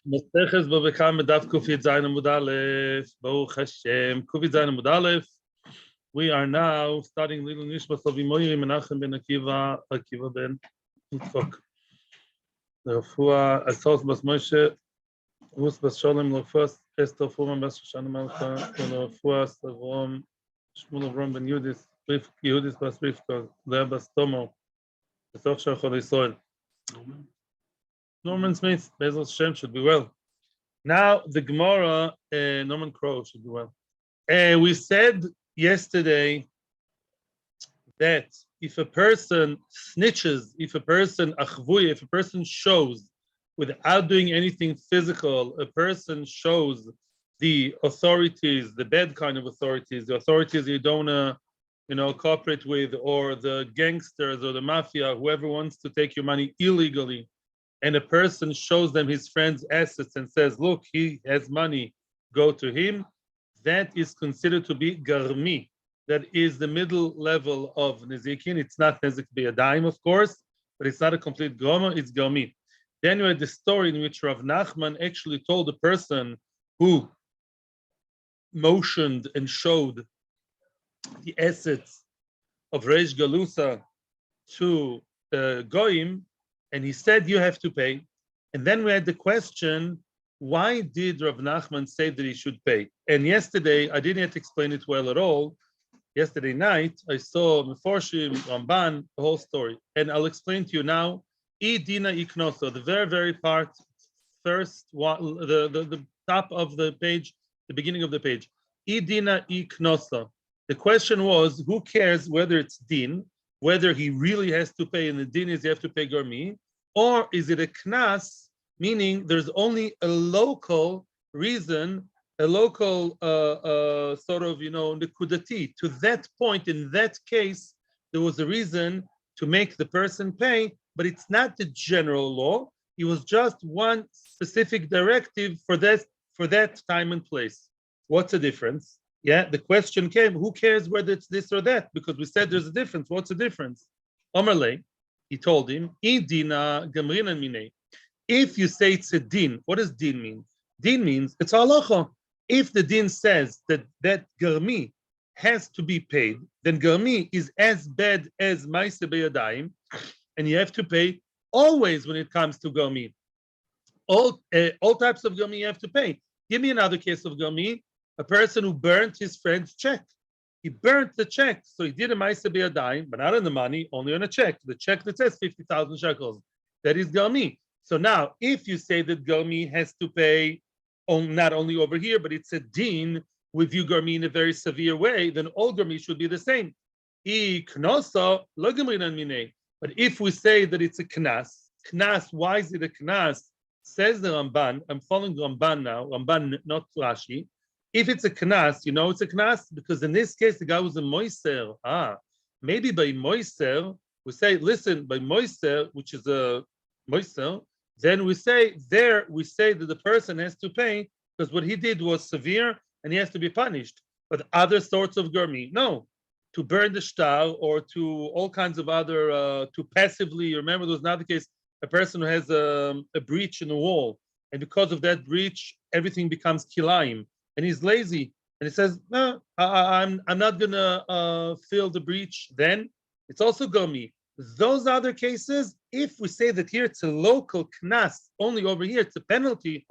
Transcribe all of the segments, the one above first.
Maseches Bava Kama Daf Kufid Zayin Amud Aleph. Baruch Hashem. Kufid Zayin Amud Aleph. We are now starting Little Nishmas of Imoyri Menachem ben Akiva ben Yitzchok. The Rafua Asos Bas Moshe Rus Bas Sholem Lofas Esther Fuma Bas Shoshana Malcha the Rafua Savrom Shmuel Avrom ben Yudis Yudis Bas Rivka Lea Bas Tomo Besoch Shal Chol Yisrael. Norman Smith, Bezel Shem should be well. Now the Gemara, Norman Crow should be well. We said yesterday that if a person snitches, if a person achvuy, if a person shows without doing anything physical, a person shows the authorities, the bad kind of authorities, the authorities you don't cooperate with, or the gangsters or the mafia, whoever wants to take your money illegally, and a person shows them his friend's assets and says, look, he has money, go to him, that is considered to be Garmi. That is the middle level of Nezikin. It's not Nezik B'yadayim, of course, but it's not a complete Goma, it's Garmi. Then you had the story in which Rav Nachman actually told the person who motioned and showed the assets of Reish Galusa to Goyim, and he said, you have to pay. And then we had the question, why did Rav Nachman say that he should pay? And yesterday, I didn't yet explain it well at all. Yesterday night, I saw Meforshim, Ramban, the whole story. And I'll explain to you now, I dina iknoso, the very, very part, first, the top of the page, the beginning of the page. I dina iknoso. The question was, who cares whether it's din, whether he really has to pay, and the din is you have to pay Garmi, or is it a knas, meaning there's only a local reason, a local sort of, nikudati. To that point, in that case, there was a reason to make the person pay, but it's not the general law. It was just one specific directive for that time and place. What's the difference? Yeah, the question came, who cares whether it's this or that? Because we said there's a difference. What's the difference? Omerle, he told him, dina gamrinan mine. If you say it's a din, what does din mean? Din means it's halacha. If the din says that garmi has to be paid, then garmi is as bad as ma'ase b'yadayim, and you have to pay always when it comes to garmi. All types of garmi you have to pay. Give me another case of garmi. A person who burnt his friend's check. He burnt the check, so he did a ma'ase b'yadayim, but not on the money, only on a check. The check that says 50,000 shekels. That is garmi. So now, if you say that Garmi has to pay not only over here, but it's a din with you Garmi in a very severe way, then all Garmi should be the same. But if we say that it's a knas, why is it a knas? Says the Ramban, I'm following Ramban now, Ramban not Rashi. If it's a knas, it's a knas, because in this case, the guy was a moiser. Maybe by moiser, we say, listen, by moiser, which is a moiser, then we say that the person has to pay because what he did was severe and he has to be punished. But other sorts of garmi, no. To burn the shtar or to all kinds of other, to passively, remember there was another case, a person who has a breach in the wall, and because of that breach, everything becomes kilayim, and he's lazy, and he says, no, I'm not gonna fill the breach, then it's also garmi. Those other cases, if we say that here it's a local knas, only over here it's a penalty,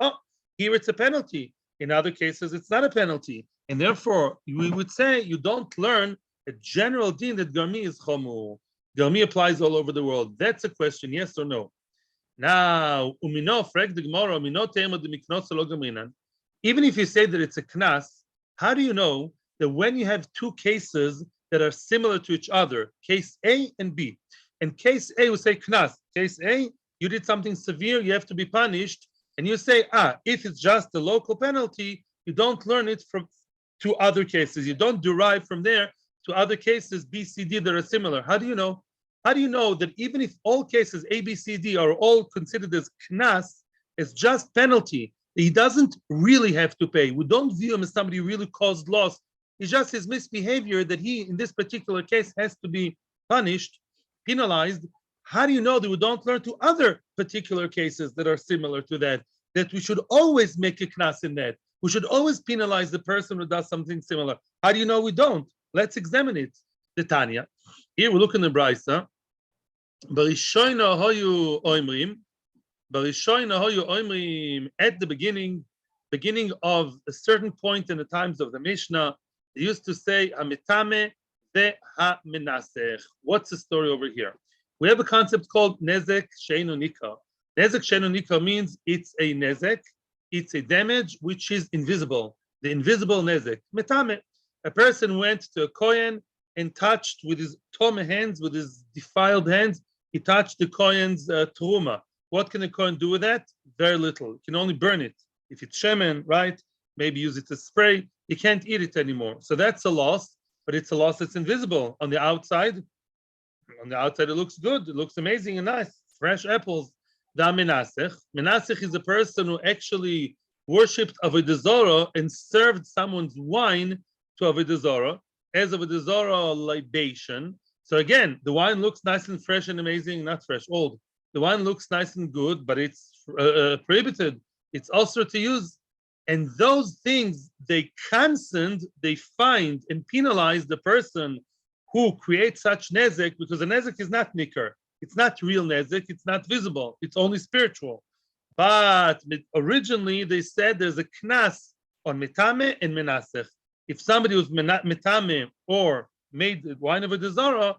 here it's a penalty. In other cases, it's not a penalty. And therefore, we would say you don't learn a general din that Garmi is chomur. Garmi applies all over the world. That's a question, yes or no? Now, even if you say that it's a knas, how do you know that when you have two cases that are similar to each other, case A and B, and case A will say knas, case A, you did something severe, you have to be punished, and you say, if it's just a local penalty, you don't learn it from two other cases. You don't derive from there to other cases, B, C, D, that are similar. How do you know? How do you know that even if all cases A, B, C, D are all considered as knas, it's just penalty, he doesn't really have to pay. We don't view him as somebody who really caused loss. It's just his misbehavior that he, in this particular case, has to be punished, penalized. How do you know that we don't learn to other particular cases that are similar to that? that we should always make a knas in that. We should always penalize the person who does something similar. How do you know we don't? Let's examine it. The Tanya. Here we look in the Brisa. Barishoina hoyu oimrim. Barishoina hoyu oimrim. At the beginning of a certain point in the times of the Mishnah, they used to say hamitame ve hamenasech. What's the story over here? We have a concept called nezek sheinu nika. Nezek sheinu nika means it's a nezek, it's a damage which is invisible. The invisible nezek. Metame. A person went to a kohen and touched with his tome hands, with his defiled hands, he touched the kohen's truma. What can a kohen do with that? Very little. He can only burn it. If it's shemen, right? Maybe use it as spray. He can't eat it anymore. So that's a loss, but it's a loss that's invisible. On the outside, it looks good. It looks amazing and nice. Fresh apples. The menasech. Menasech is a person who actually worshipped Avodah Zarah and served someone's wine to Avodah Zarah as Avodah Zarah libation. So again, the wine looks nice and fresh and amazing, not fresh, old. The wine looks nice and good, but it's prohibited. It's also to use. And those things, they find and penalize the person who creates such nezek, because the nezek is not nikar. It's not real nezek. It's not visible. It's only spiritual. But originally, they said there's a knas on metame and menasech. If somebody was metame or made the wine of a dezara,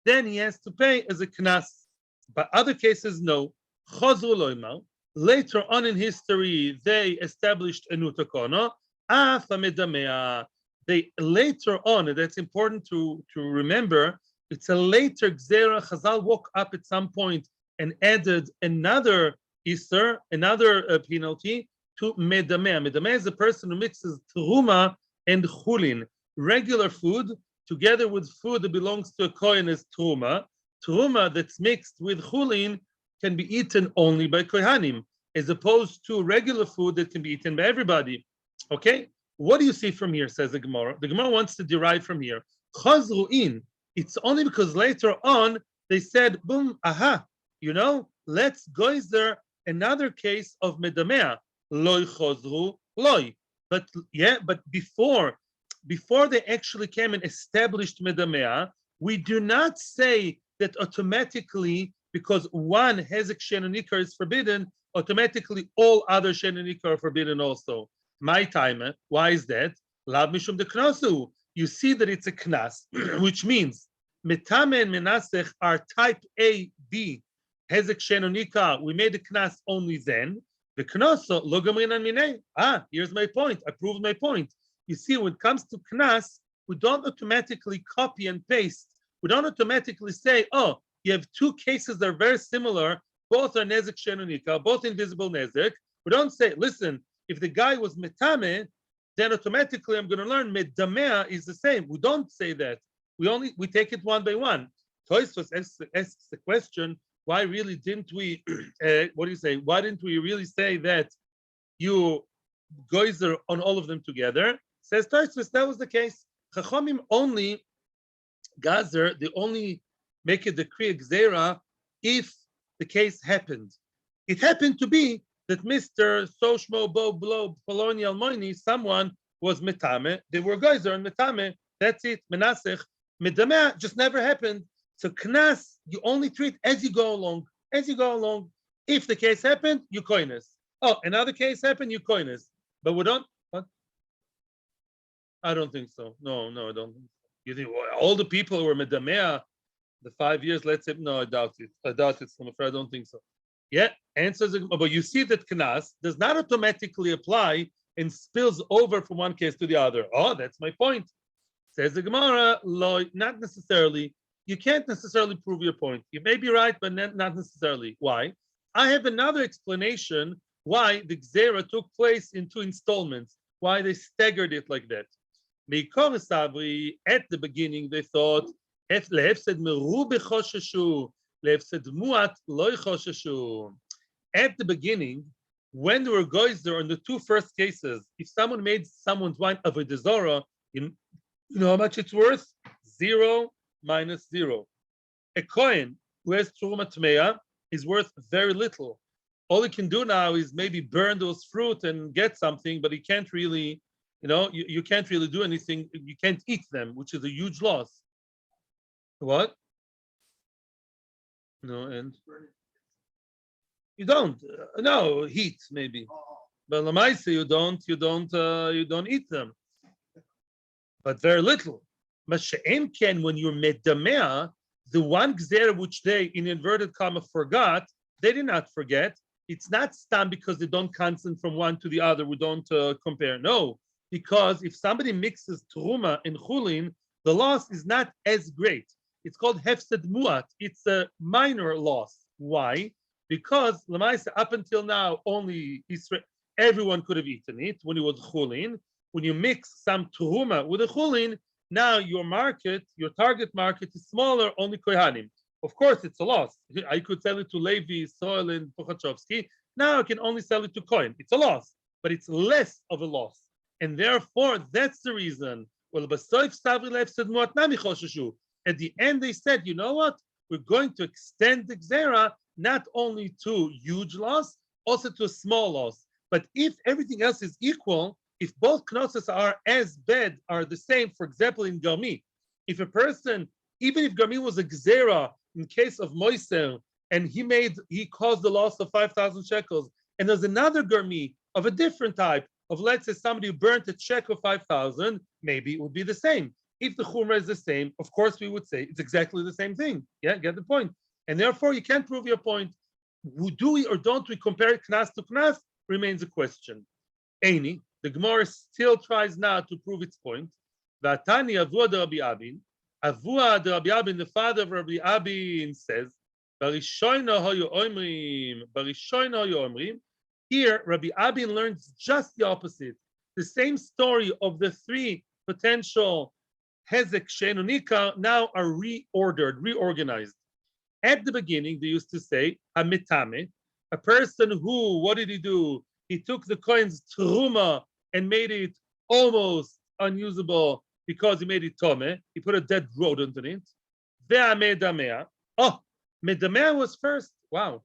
then he has to pay as a knas. But other cases, no. Chozru loimar. Later on in history, they established a nutakona. They later on, and that's important to remember, it's a later gzera. Chazal woke up at some point and added another iser, another penalty to medamea. Medamea is a person who mixes teruma and chulin, regular food, together with food that belongs to a kohen as teruma. Teruma that's mixed with chulin can be eaten only by kohanim, as opposed to regular food that can be eaten by everybody. Okay? What do you see from here, says the Gemara? The Gemara wants to derive from here. Chazru'in. It's only because later on they said, boom, aha, let's go there. Another case of medamea. Loy chazru, loy. But before they actually came and established medamea, we do not say that automatically, because one hezek shenunikar is forbidden, automatically all other shenunikar are forbidden also. My time, why is that? Lav mishum de knasu. You see that it's a knas, which means metame and menasech are type A, B. Hezek shenunikar, we made the knas only then. The knaso lo gamrinan minei. Here's my point. I proved my point. You see, when it comes to knas, we don't automatically copy and paste. We don't automatically say, oh, you have two cases that are very similar. Both are nezek shenunika, both invisible nezek. We don't say, listen, if the guy was metame, then automatically I'm going to learn medamea is the same. We don't say that. We take it one by one. Tosfos asks the question, why really didn't we? What do you say? Why didn't we really say that you geyser on all of them together? Says Tosfos, that was the case. Chachamim only gazer, they only make a decree gzera if the case happened. It happened to be that Mr. Soshmo Bo Blo Poloni Almoini, someone was metame. They were geyser and metame. That's it. Menasech. Medameh just never happened. So knas, you only treat as you go along. As you go along. If the case happened, you koines. Oh, another case happened, you koines. But we don't. What? I don't think so. No, I don't think so. You think all the people who were medameh the 5 years? Let's say no. I doubt it. I'm afraid I don't think so. Yeah, answers. But you see that knas does not automatically apply and spills over from one case to the other. Oh, that's my point. Says the Gemara, not necessarily. You can't necessarily prove your point. You may be right, but not necessarily. Why? I have another explanation why the Gzera took place in 2 installments, why they staggered it like that. At the beginning, they thought, at the beginning, when there were guys there in the 2 first cases, if someone made someone's wine of a desora, you know how much it's worth? 0 minus 0. A coin who has truma tmeya is worth very little. All he can do now is maybe burn those fruit and get something, but he can't really, you can't really do anything. You can't eat them, which is a huge loss. What? No, and you don't. No, heat maybe. But lamaisa, you don't eat them. But very little. Masha'en ken when you're medamea, the one gzera which they in inverted comma forgot, they did not forget. It's not stam because they don't constant from one to the other. We don't compare. No, because if somebody mixes truma and chulin, the loss is not as great. It's called hefsed muat. It's a minor loss. Why? Because lamaisa up until now only Israel, everyone could have eaten it when it was chulin. When you mix some truma with a chulin, now your target market is smaller, only kohanim. Of course, it's a loss. I could sell it to Levi, Soil, and Pochachovsky. Now I can only sell it to Cohen. It's a loss, but it's less of a loss. And therefore, that's the reason. Well, at the end, they said, you know what? We're going to extend the Gzera not only to huge loss, also to a small loss. But if everything else is equal, if both knossos are as bad, are the same, for example, in Garmi, if a person, even if Garmi was a Gzera, in case of Moiser, and he caused the loss of 5,000 shekels, and there's another Garmi of a different type, of let's say somebody who burnt a check of 5,000, maybe it would be the same. If the Chumrah is the same, of course we would say it's exactly the same thing. Yeah, get the point. And therefore you can't prove your point. Do we or don't we compare Knas to Knas remains a question. Eini, the Gemara still tries now to prove its point. Vatani Avua de Rabbi Abin. Avua de Rabbi Abin, the father of Rabbi Abin, says, Barishoina hoyu omrim. Here, Rabbi Abin learns just the opposite. The same story of the three potential hezek shenunika now are reorganized. At the beginning, they used to say, Hamitame, a person who, what did he do? He took the coin's truma and made it almost unusable because he made it tome. He put a dead rodent in it. Ve'amedamea. Oh, medamea was first. Wow.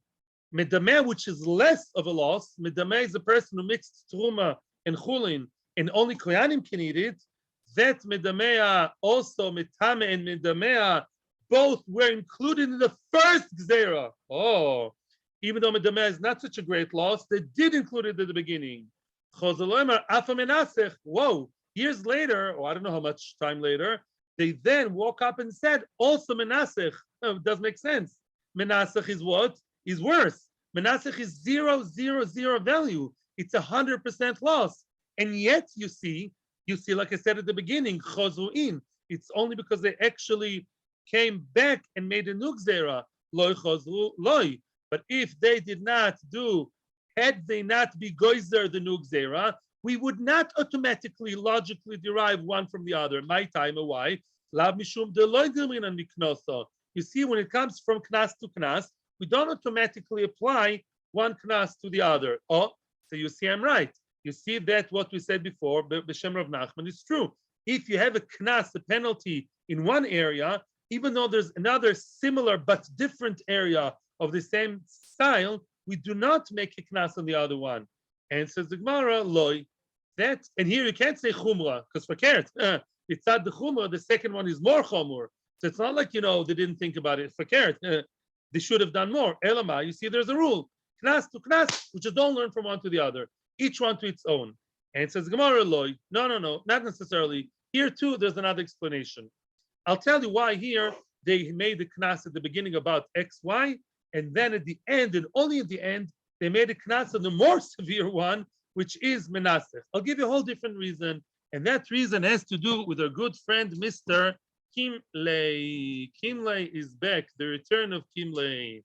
Medamea, which is less of a loss. Medamea is a person who mixed truma and chulin, and only koyanim can eat it. That medamea, also metame and medamea, both were included in the first gzera. Oh, even though medamea is not such a great loss, they did include it at the beginning. Whoa, years later, or I don't know how much time later, they then woke up and said, also menasech. It doesn't make sense. Menasech is what? Is worse. Menasech is 0, 0, 0 value. It's 100% loss. And yet you see, like I said at the beginning, chozuin. It's only because they actually came back and made a new gzera, loy chozru loy. But if they did not do, had they not be goizer the new gzera, we would not automatically, logically derive one from the other. My time, why? Lav mishum de loy geminan miknoso. You see, when it comes from knas to knas, we don't automatically apply one knas to the other. Oh, so you see, I'm right. You see that what we said before, B'Shem Rav Nachman, is true. If you have a knas, a penalty in one area, even though there's another similar but different area of the same style, we do not make a knas on the other one. And says the Gemara, loy, that, and here you can't say chumra, because fakert, it's not the chumra, the second one is more chumur. So it's not like, they didn't think about it. Fakert, they should have done more. Elama, you see, there's a rule. Knas to knas, we just don't learn from one to the other. Each one to its own. And it says, Gemara loy, no, not necessarily. Here too, there's another explanation. I'll tell you why here they made the knas at the beginning about X, Y, and then at the end, and only at the end, they made a knas on the more severe one, which is menasech. I'll give you a whole different reason, and that reason has to do with our good friend, Mr. Kimley. Kimley is back, the return of Kimley.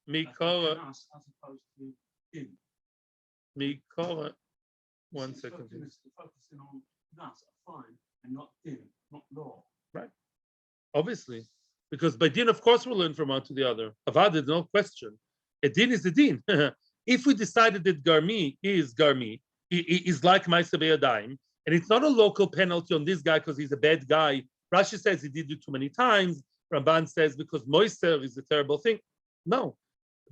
Mikora. Mikora. 1 second. Focusing on nas, fine, and not din, not law. Right. Obviously. Because by din, of course, we'll learn from one to the other. Avad, there's no question. A din is a din. If we decided that Garmi, is like Ma'aseh B'Yadayim, and it's not a local penalty on this guy because he's a bad guy. Rashi says he did it too many times. Ramban says because moiser is a terrible thing. No,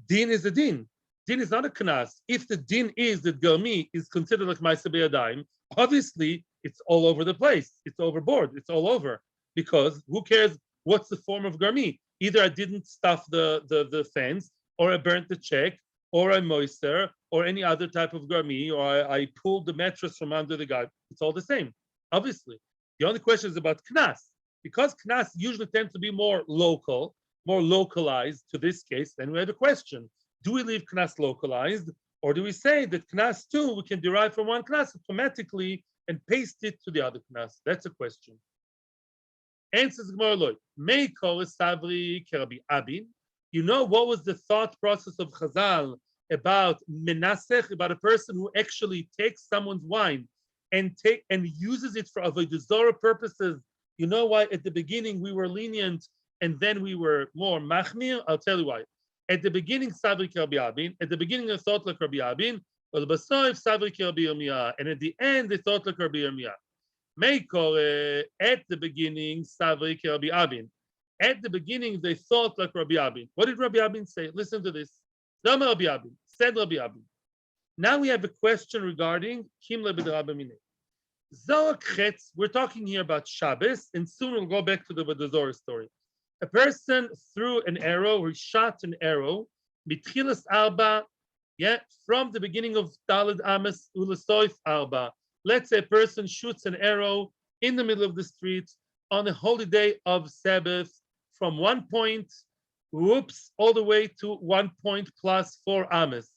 din is a din. Din is not a knas. If the din is that Garmi is considered like ma'aser b'yadayim, obviously it's all over the place. It's overboard. It's all over. Because who cares what's the form of Garmi? Either I didn't stuff the fence, or I burnt the check, or I moister, or any other type of Garmi, or I pulled the mattress from under the guy. It's all the same, obviously. The only question is about knas. Because knas usually tend to be more local, more localized to this case, then we have a question. Do we leave knas localized, or do we say that knas too, we can derive from one knas automatically and paste it to the other knas? That's a question. Answers Gemara Loi. May call Sabri Rabbi Abin. You know what was the thought process of Chazal about menasech, about a person who actually takes someone's wine and uses it for avodah zarah purposes? You know why at the beginning we were lenient and then we were more machmir? I'll tell you why. At the beginning, Sabri Rabbi Abin. At the beginning, they thought like Rabbi Abin. But Sabri Rabbi Yirmiyah. And at the end, they thought like Rabbi Yirmiyah. At the beginning, Sabri Rabbi Abin. At the beginning, they thought like Rabbi Abin. What did Rabbi Abin say? Listen to this. Dama Rabbi Abin. Said Rabbi Abin. Now we have a question regarding Kimle B'Rabbi Minei. Zohar Chetz, we're talking here about Shabbos, and soon we'll go back to the Zohar story. A person threw an arrow, or shot an arrow, mitchilas arba, from the beginning of Daled Ames Ulasoif arba. Let's say a person shoots an arrow in the middle of the street on a holy day of Sabbath from 1 point, all the way to 1 point plus 4 Ames.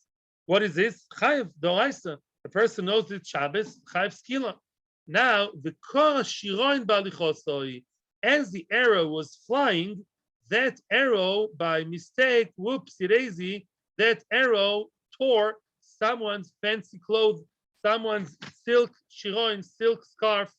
What is this? Chayev Doraisa. A person knows it's Shabbos, Chayev Skila. Now, the Kor Shiroin Balichosoi, as the arrow was flying, that arrow, by mistake, whoopsie-daisy, that arrow tore someone's fancy clothes, someone's silk shiroin, silk scarf.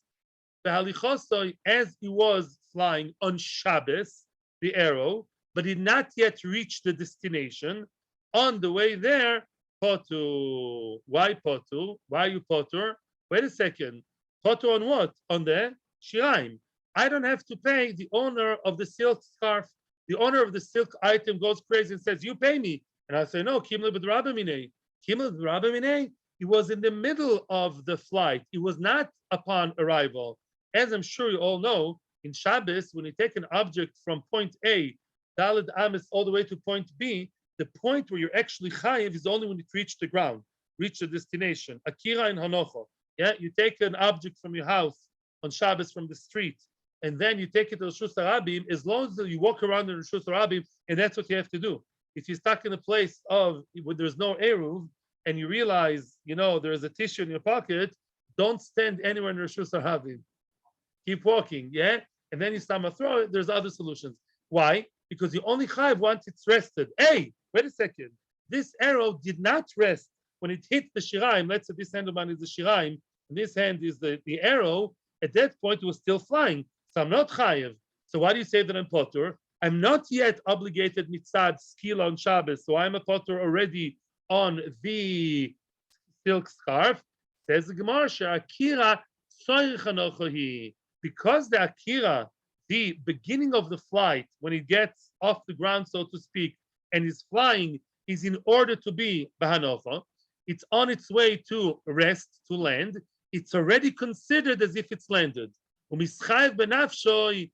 As he was flying on Shabbos, the arrow, but did not yet reach the destination. On the way there, potu. Why potu? Why you potur? Wait a second. Potu on what? On the shiraim. I don't have to pay. The owner of the silk scarf, the owner of the silk item goes crazy and says, you pay me. And I say, no, Kimle b'Rabbi Minei. Kimle b'Rabbi Minei. He was in the middle of the flight. It was not upon arrival. As I'm sure you all know, in Shabbos, when you take an object from point A, Daled Ames, all the way to point B, the point where you're actually chayiv is only when it reaches the ground, reach the destination. Akira and Hanocho. Yeah, you take an object from your house on Shabbos from the street, and then you take it to Rishus Harabim, as long as you walk around in Rishus Harabim, and that's what you have to do. If you're stuck in a place where there's no eruv, and you realize, there's a tissue in your pocket, don't stand anywhere in Rishus Harabim. Keep walking, yeah? And then you start to throw it, there's other solutions. Why? Because you only chayiv once it's rested. Hey, wait a second. This arrow did not rest when it hit the shiraim. Let's say this hand of mine is the shiraim, and this hand is the arrow. At that point, it was still flying. So I'm not chayiv. So why do you say that I'm potur? I'm not yet obligated mitzad skila on Shabbos, so I'm a potur already on the silk scarf. Says the Gemara, Akira soichanochohi. Because the akira, the beginning of the flight, when it gets off the ground, so to speak, and is flying, is in order to be bahanocha. It's on its way to rest, to land. It's already considered as if it's landed. U'mischayv benafshoi.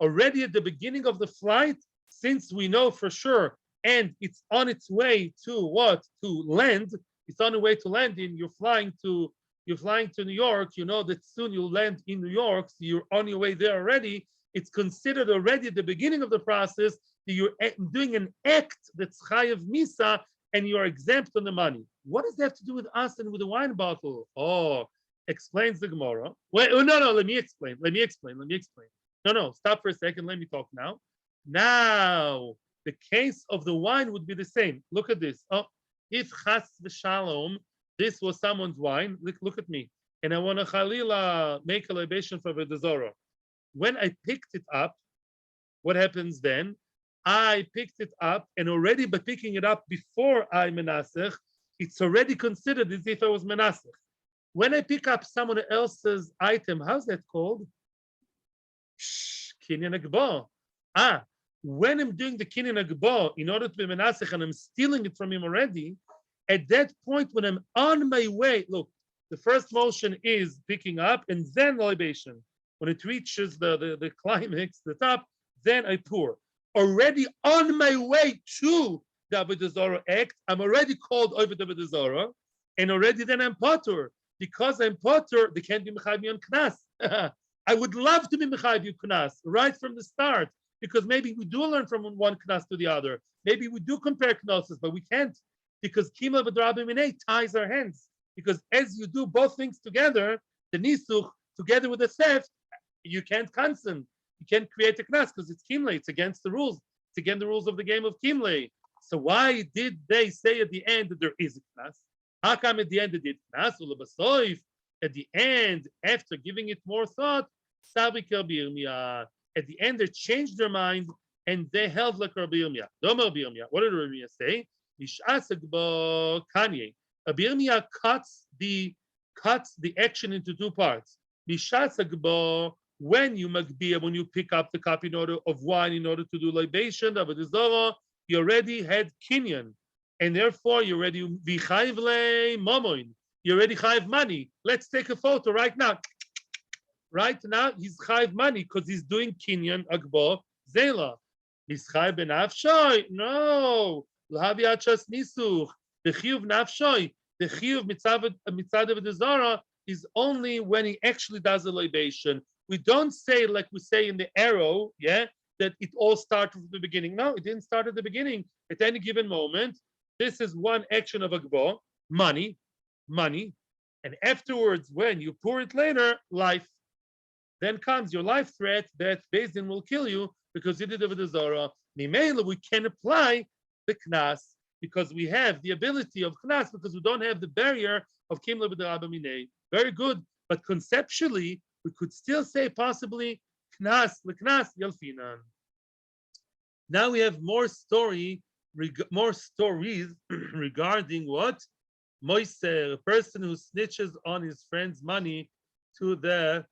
Already at the beginning of the flight, since we know for sure, and it's on its way to what? To land. It's on the way to landing. You're flying to New York. You know that soon you'll land in New York. So you're on your way there already. It's considered already at the beginning of the process that you're doing an act that's chayav misa, and you're exempt on the money. What does that have to do with us and with the wine bottle? Oh, explains the Gemara. Wait, no, let me explain. No, stop for a second. Let me talk now. Now, the case of the wine would be the same. Look at this. Oh, if chas v'shalom, this was someone's wine. Look at me. And I want to chalila make a libation for the Zorah. When I picked it up, what happens then? I picked it up, and already by picking it up before I menasech, it's already considered as if I was menasech. When I pick up someone else's item, how's that called? kinyan agbo. When I'm doing the kinyan agbo, in order to be menasech, and I'm stealing it from him already, at that point, when I'm on my way, look, the first motion is picking up and then libation. When it reaches the climax, the top, then I pour. Already on my way to the Avodah Zarah act, I'm already called over the Avodah Zarah, and already then I'm potter. Because I'm potter, they can't be mechayiv me on knas. I would love to be mechayiv you knas right from the start, because maybe we do learn from one knas to the other. Maybe we do compare knosses, but we can't, because kima v'drabim minei ties our hands. Because as you do both things together, the nisuch together with the sef, you can't consent. You can't create a knas because it's kimle. It's against the rules. It's against the rules of the game of kimle. So why did they say at the end that there is a knas? How come at the end they did knas? At the end, after giving it more thought, at the end they changed their mind and they held like Rabbi Yirmiyah. What did Rabbi Yirmiyah say? Rabbi Yirmiyah cuts the action into two parts. When you pick up the cup in order of wine in order to do libation, you already had kinyan, and therefore you already vichayv le mamoin. You already chayv money. Let's take a photo right now. Right now he's chayv money because he's doing kinyan agbo zela. He's chayv ben afshoy. No, lahavi achas nisuch. The chiyuv nafshoy. The chiyuv mitzad avodah zarah is only when he actually does a libation. We don't say like we say in the arrow, that it all started from the beginning. No, it didn't start at the beginning. At any given moment, this is one action of agbo, money, and afterwards, when you pour it later, life. Then comes your life threat that Beis Din will kill you because you did avodah zarah. Mimela, we can apply the knas because we have the ability of knas because we don't have the barrier of kimla b'derabba minei. Very good, but conceptually, we could still say possibly knas leknas yalfinan. Now we have more stories regarding what moiser, a person who snitches on his friend's money to the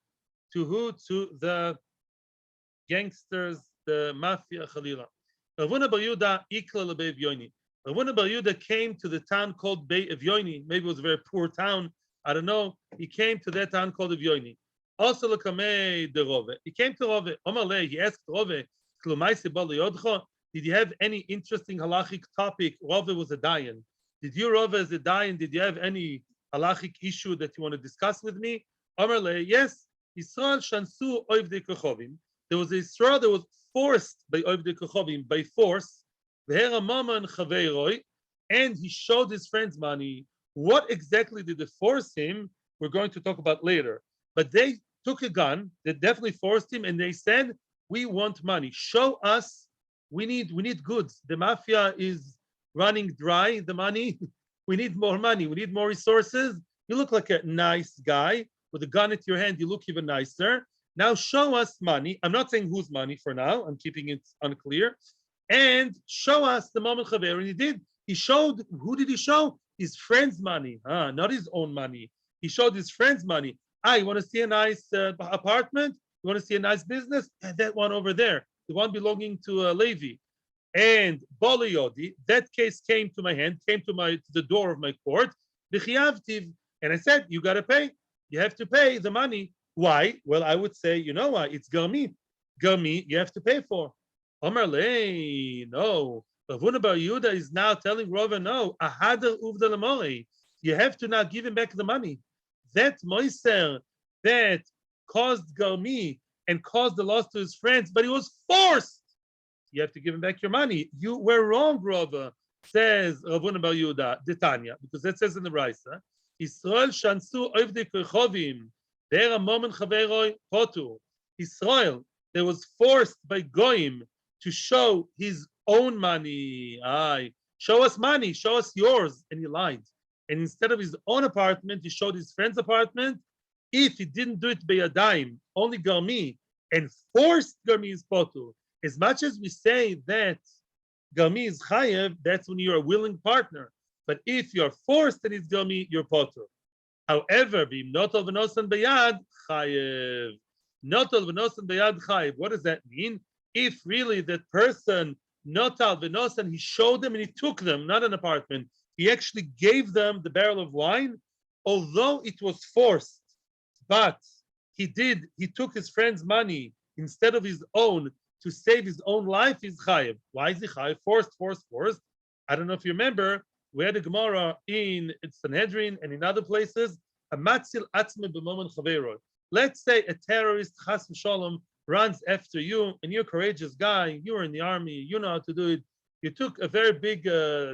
gangsters, the mafia chalila. Ravuna Bar Yehuda ikla leBei Yomi. Ravuna Bar Yehuda came to the town called Bei Yomi. Maybe it was a very poor town. I don't know. He came to that town called Yomi. Also, Lakamei de Rove. He came to Rove. Omalei, he asked Rove, did you have any interesting halachic topic? Rove was a dayan. Did you, Rove, as a dayan, did you have any halachic issue that you want to discuss with me? Omalei, yes. Israel shansu oivdei kochovim. There was a Israel that was forced by oivdei kochovim, by force. And he showed his friends money. What exactly did they force him? We're going to talk about later. But they took a gun, they definitely forced him, and they said, we want money. Show us, we need goods. The mafia is running dry, the money. We need more money, we need more resources. You look like a nice guy. With a gun at your hand, you look even nicer. Now show us money. I'm not saying whose money for now. I'm keeping it unclear. And show us the moment chaver. And he did. He showed, who did he show? His friend's money, not his own money. He showed his friend's money. You want to see a nice apartment? You want to see a nice business? And that one over there, the one belonging to Levi. And Bali Yodi, that case came to my hand, came to the door of my court. And I said, you got to pay. You have to pay the money. Why? Well, I would say, you know why? It's Garmi. Garmi, you have to pay for. Omar Lei, no. Ravuna Bar Yehuda is now telling Rova, no. Ahadar uvda lemori. You have to now give him back the money. That moiser that caused Garmi and caused the loss to his friends, but he was forced. You have to give him back your money. You were wrong, Rova, says Ravuna Bar Yehuda, Detanya, because that says in the Raisa. Israel shansu oivdei kochovim. There a moment chaveroi potu. Israel, there was forced by Goyim to show his own money. Show us money, show us yours. And he lied. And instead of his own apartment, he showed his friend's apartment. If he didn't do it by a dime, only Garmi, and forced Garmi is potu. As much as we say that Garmi is chayev, that's when you're a willing partner. But if you're forced and it's Garmi, you're potu. However, b'im noto v'nosan bayad chayev. Notal v'nosan b'yad chayiv. What does that mean? If really that person notal v'nosan, he showed them and he took them, not an apartment. He actually gave them the barrel of wine, although it was forced. But he took his friend's money instead of his own to save his own life. He's chayiv. Why is he chayiv? Forced. I don't know if you remember, we had a Gemara in Sanhedrin and in other places. Let's say a terrorist, chas v'shalom, runs after you, and you're a courageous guy, you're in the army, you know how to do it. You took a very big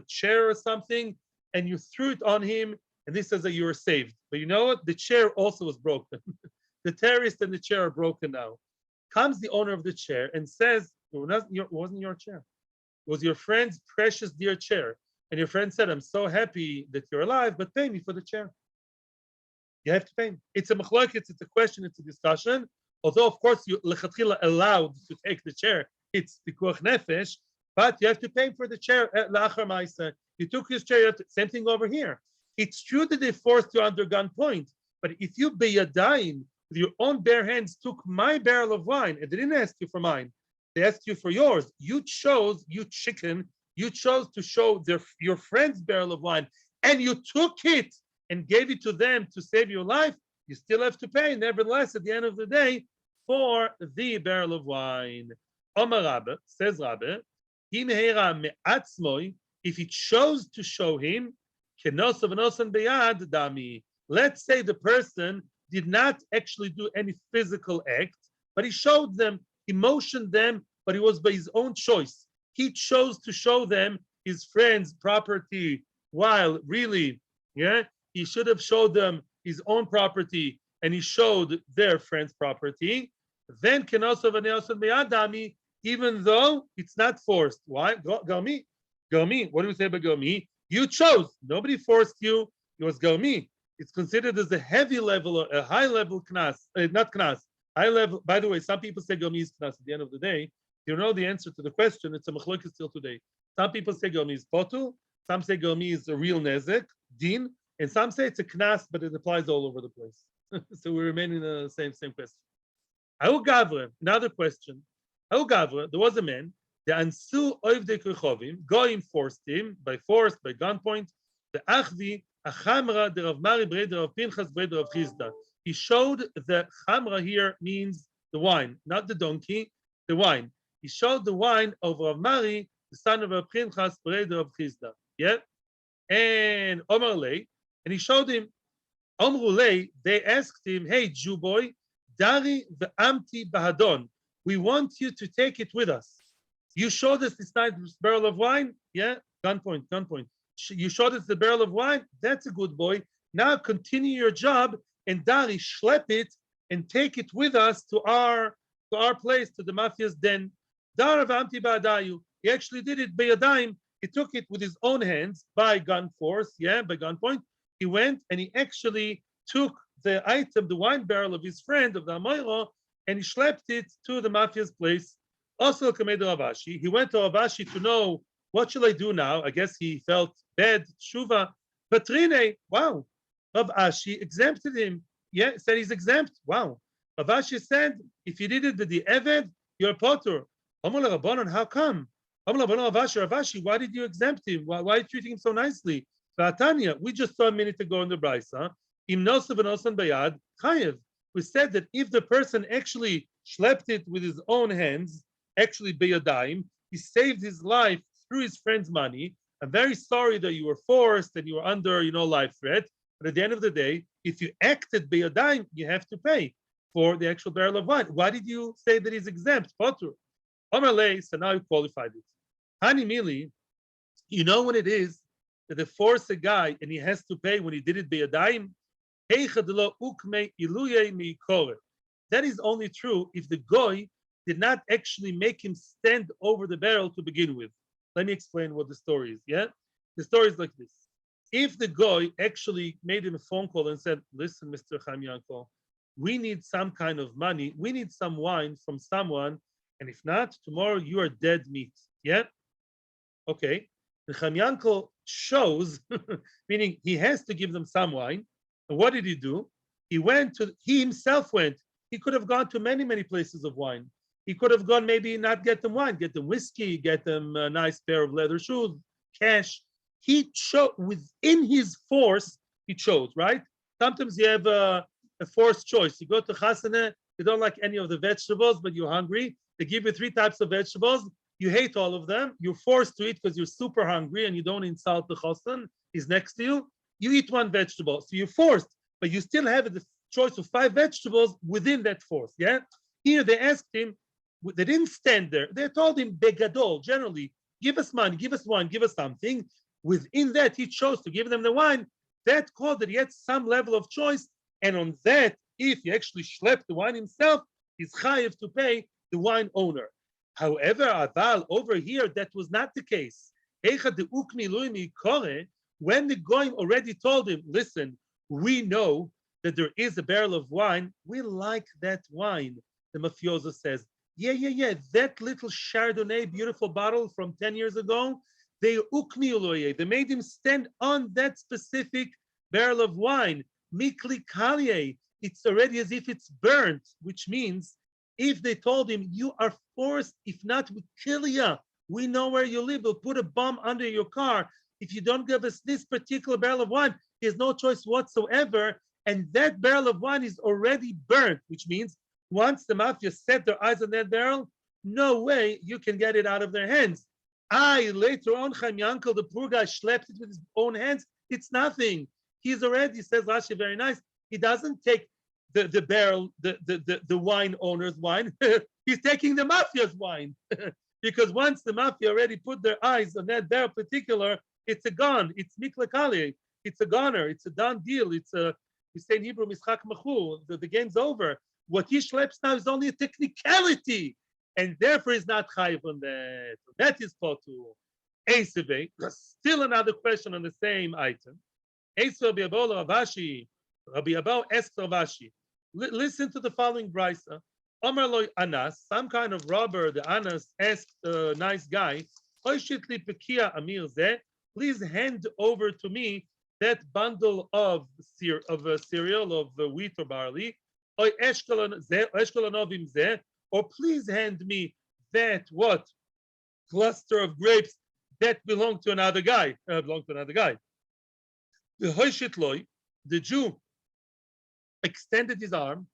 chair or something, and you threw it on him, and this says that you were saved. But you know what? The chair also was broken. The terrorist and the chair are broken now. Comes the owner of the chair and says, it wasn't your chair. It was your friend's precious dear chair. And your friend said, I'm so happy that you're alive, but pay me for the chair. You have to pay me. It's a machlokes, it's a question, it's a discussion. Although, of course, you lechatchila allowed to take the chair. It's pikuach nefesh, but you have to pay for the chair. La'achar ma'aseh. You took his chair. Same thing over here. It's true that they forced you under gunpoint, but if you beyadayim, with your own bare hands, took my barrel of wine, and they didn't ask you for mine, they asked you for yours. You chose, you chicken, you chose to show your friend's barrel of wine, and you took it and gave it to them to save your life. You still have to pay, nevertheless, at the end of the day, for the barrel of wine. Omar Rabbe, says Rabbe, if he chose to show him, let's say the person did not actually do any physical act, but he showed them, he motioned them, but it was by his own choice. He chose to show them his friend's property, while really, he should have showed them his own property, and he showed their friend's property. Then even though it's not forced. Why? Garmi. What do we say about Garmi? You chose. Nobody forced you. It was Garmi. It's considered as a heavy level, or a high level knas, not knas. High level. By the way, some people say Garmi is knas. At the end of the day, you know the answer to the question. It's a machlokes still today. Some people say Garmi is potu. Some say Garmi is a real nezek, din, and some say it's a knas, but it applies all over the place. So we remain in the same question. Ahu Gavra, another question. Ahu Gavra, there was a man. The ansu oiv de krechovim, Goyim forced him by force, by gunpoint. The achvi achamra de Rav Mari breder Rav Pinchas breder Rav Chizda. He showed the chamra here means the wine, not the donkey, the wine. He showed the wine of Rav Mari, the son of Rav Pinchas breder Rav Chizda. Yeah, and Omar Lei, and he showed him. Omru Lei, they asked him, "Hey, Jew boy, dari ve'amti bahadon. We want you to take it with us. You showed us this nice barrel of wine, yeah? Gunpoint. You showed us the barrel of wine. That's a good boy. Now continue your job and dari schlep it and take it with us to our place, to the mafia's den. Dar ve'amti bahadayu. He actually did it by yadayim. He took it with his own hands by gun force, by gunpoint. He went and he actually took the item, the wine barrel of his friend, of the Amoiro, and he schlepped it to the mafia's place. Also, Ravashi. He went to Ravashi to know, what shall I do now? I guess he felt bad, Shuva. Patrine, wow. Ravashi exempted him. Yeah, said he's exempt. Wow. Ravashi said, if you did it with the Eved, you're potter. Amul Rabbanon, how come? Amul Rabbanon, Ravashi, why did you exempt him? Why are you treating him so nicely? Tanya, we just saw a minute ago in the Brisa, Im nosav v'nosan bayad chayev. We said that if the person actually schlepped it with his own hands, actually beyadayim, he saved his life through his friend's money. I'm very sorry that you were forced and you were under, life threat. But at the end of the day, if you acted beyadayim, you have to pay for the actual barrel of wine. Why did you say that he's exempt? Potur. Omar Lei, so now you qualified it. Hani Mili, you know what it is that they force a guy and he has to pay when he did it beyadayim? That is only true if the goy did not actually make him stand over the barrel to begin with. Let me explain what the story is. Yeah, the story is like this. If the goy actually made him a phone call and said, "Listen, Mr. Chaim Yankel, we need some kind of money. We need some wine from someone, and if not, tomorrow you are dead meat." Yeah, okay. The Chaim Yankel shows, meaning he has to give them some wine. And what did he do? He himself went He could have gone to many, many places of wine. He could have gone, maybe not get them wine, get them whiskey, get them a nice pair of leather shoes, cash. He chose within his force, he chose, right? Sometimes you have a forced choice. You go to chasana, you don't like any of the vegetables, but you're hungry. They give you 3 types of vegetables. You hate all of them. You're forced to eat because you're super hungry and you don't insult the chassan. He's next to you. You eat 1 vegetable. So you're forced, but you still have the choice of 5 vegetables within that force. Yeah. Here they asked him, they didn't stand there. They told him, begadol, generally, give us money, give us wine, give us something. Within that, he chose to give them the wine. That called that he had some level of choice. And on that, if he actually schlepped the wine himself, he's chayiv to pay the wine owner. However, aval, over here, that was not the case. When the goyim already told him, listen, we know that there is a barrel of wine, we like that wine. The mafioso says, yeah, that little Chardonnay, beautiful bottle from 10 years ago, they made him stand on that specific barrel of wine. Mikli kalye, it's already as if it's burnt, which means if they told him, you are forced, if not, we kill you. We know where you live. We'll put a bomb under your car. If you don't give us this particular barrel of wine, there's no choice whatsoever. And that barrel of wine is already burnt, which means once the mafia set their eyes on that barrel, no way you can get it out of their hands. Later on, Chaim Yankel, the poor guy, schlepped it with his own hands. It's nothing. He's already, says Rashi, very nice. He doesn't take the barrel, the wine owner's wine. He's taking the mafia's wine. Because once the mafia already put their eyes on that barrel particular, it's a gun. It's miklakali. It's a goner. It's a done deal. It's a, we say in Hebrew, mischak machu. The game's over. What he schleps now is only a technicality. And therefore is not chayiv on that. That is potu. Eiseve, still another question on the same item. Eiseve Rabbi Abba Ravashi. Rabbi Abba asks Ravashi. Listen to the following brisa. Omer loy anas, some kind of robber, the anas asked a nice guy, Oishitli pekia amir zeh, please hand over to me that bundle of cereal, of wheat or barley, or eshkolonovim zeh, or please hand me that what cluster of grapes that belong to another guy. The Hoishitloy, the Jew, extended his arm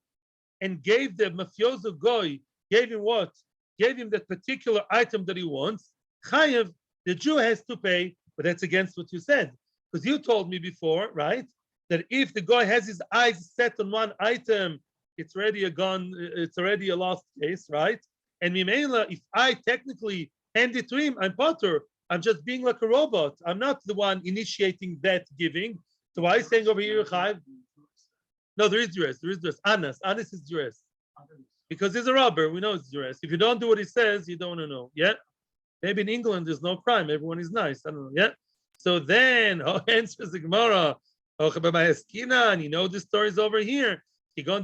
and gave the mafioso goy, gave him what? Gave him that particular item that he wants. Chayev, the Jew has to pay, but that's against what you said. Because you told me before, right, that if the guy has his eyes set on one item, it's already a gun, it's already a lost case, right? And Mimela, if I technically hand it to him, I'm potter. I'm just being like a robot. I'm not the one initiating that giving. So why is saying over here, Chayev? No, there is duress. There is duress. Anas is duress. Because he's a robber. We know it's duress. If you don't do what he says, you don't want to know. Yeah? Maybe in England, there's no crime. Everyone is nice. I don't know. Yeah? So then, answers the Gemara. And you know the story's over here. That's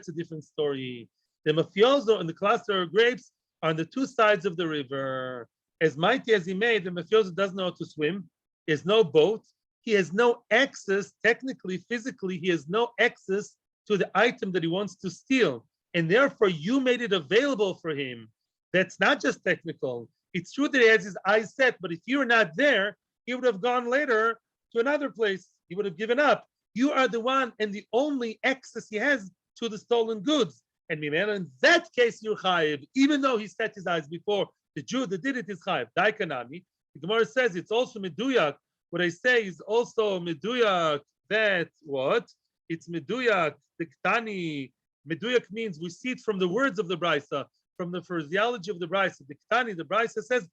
a different story. The mafioso and the cluster of grapes are on the 2 sides of the river. As mighty as he made, the mafioso doesn't know how to swim. He has no boat. He has no access, technically, physically, he has no access to the item that he wants to steal. And therefore, you made it available for him. That's not just technical. It's true that he has his eyes set, but if you're not there, he would have gone later to another place. He would have given up. You are the one and the only access he has to the stolen goods. And in that case, you're chayiv, even though he set his eyes before. The Jew that did it is chayiv. Daikanami. The Gemara says it's also meduyak. What I say is also meduyak. That what? It's meduyak. The ktani. Meduyak means we see it from the words of the brisa, from the phraseology of the brisa. The ktani, the brisa says,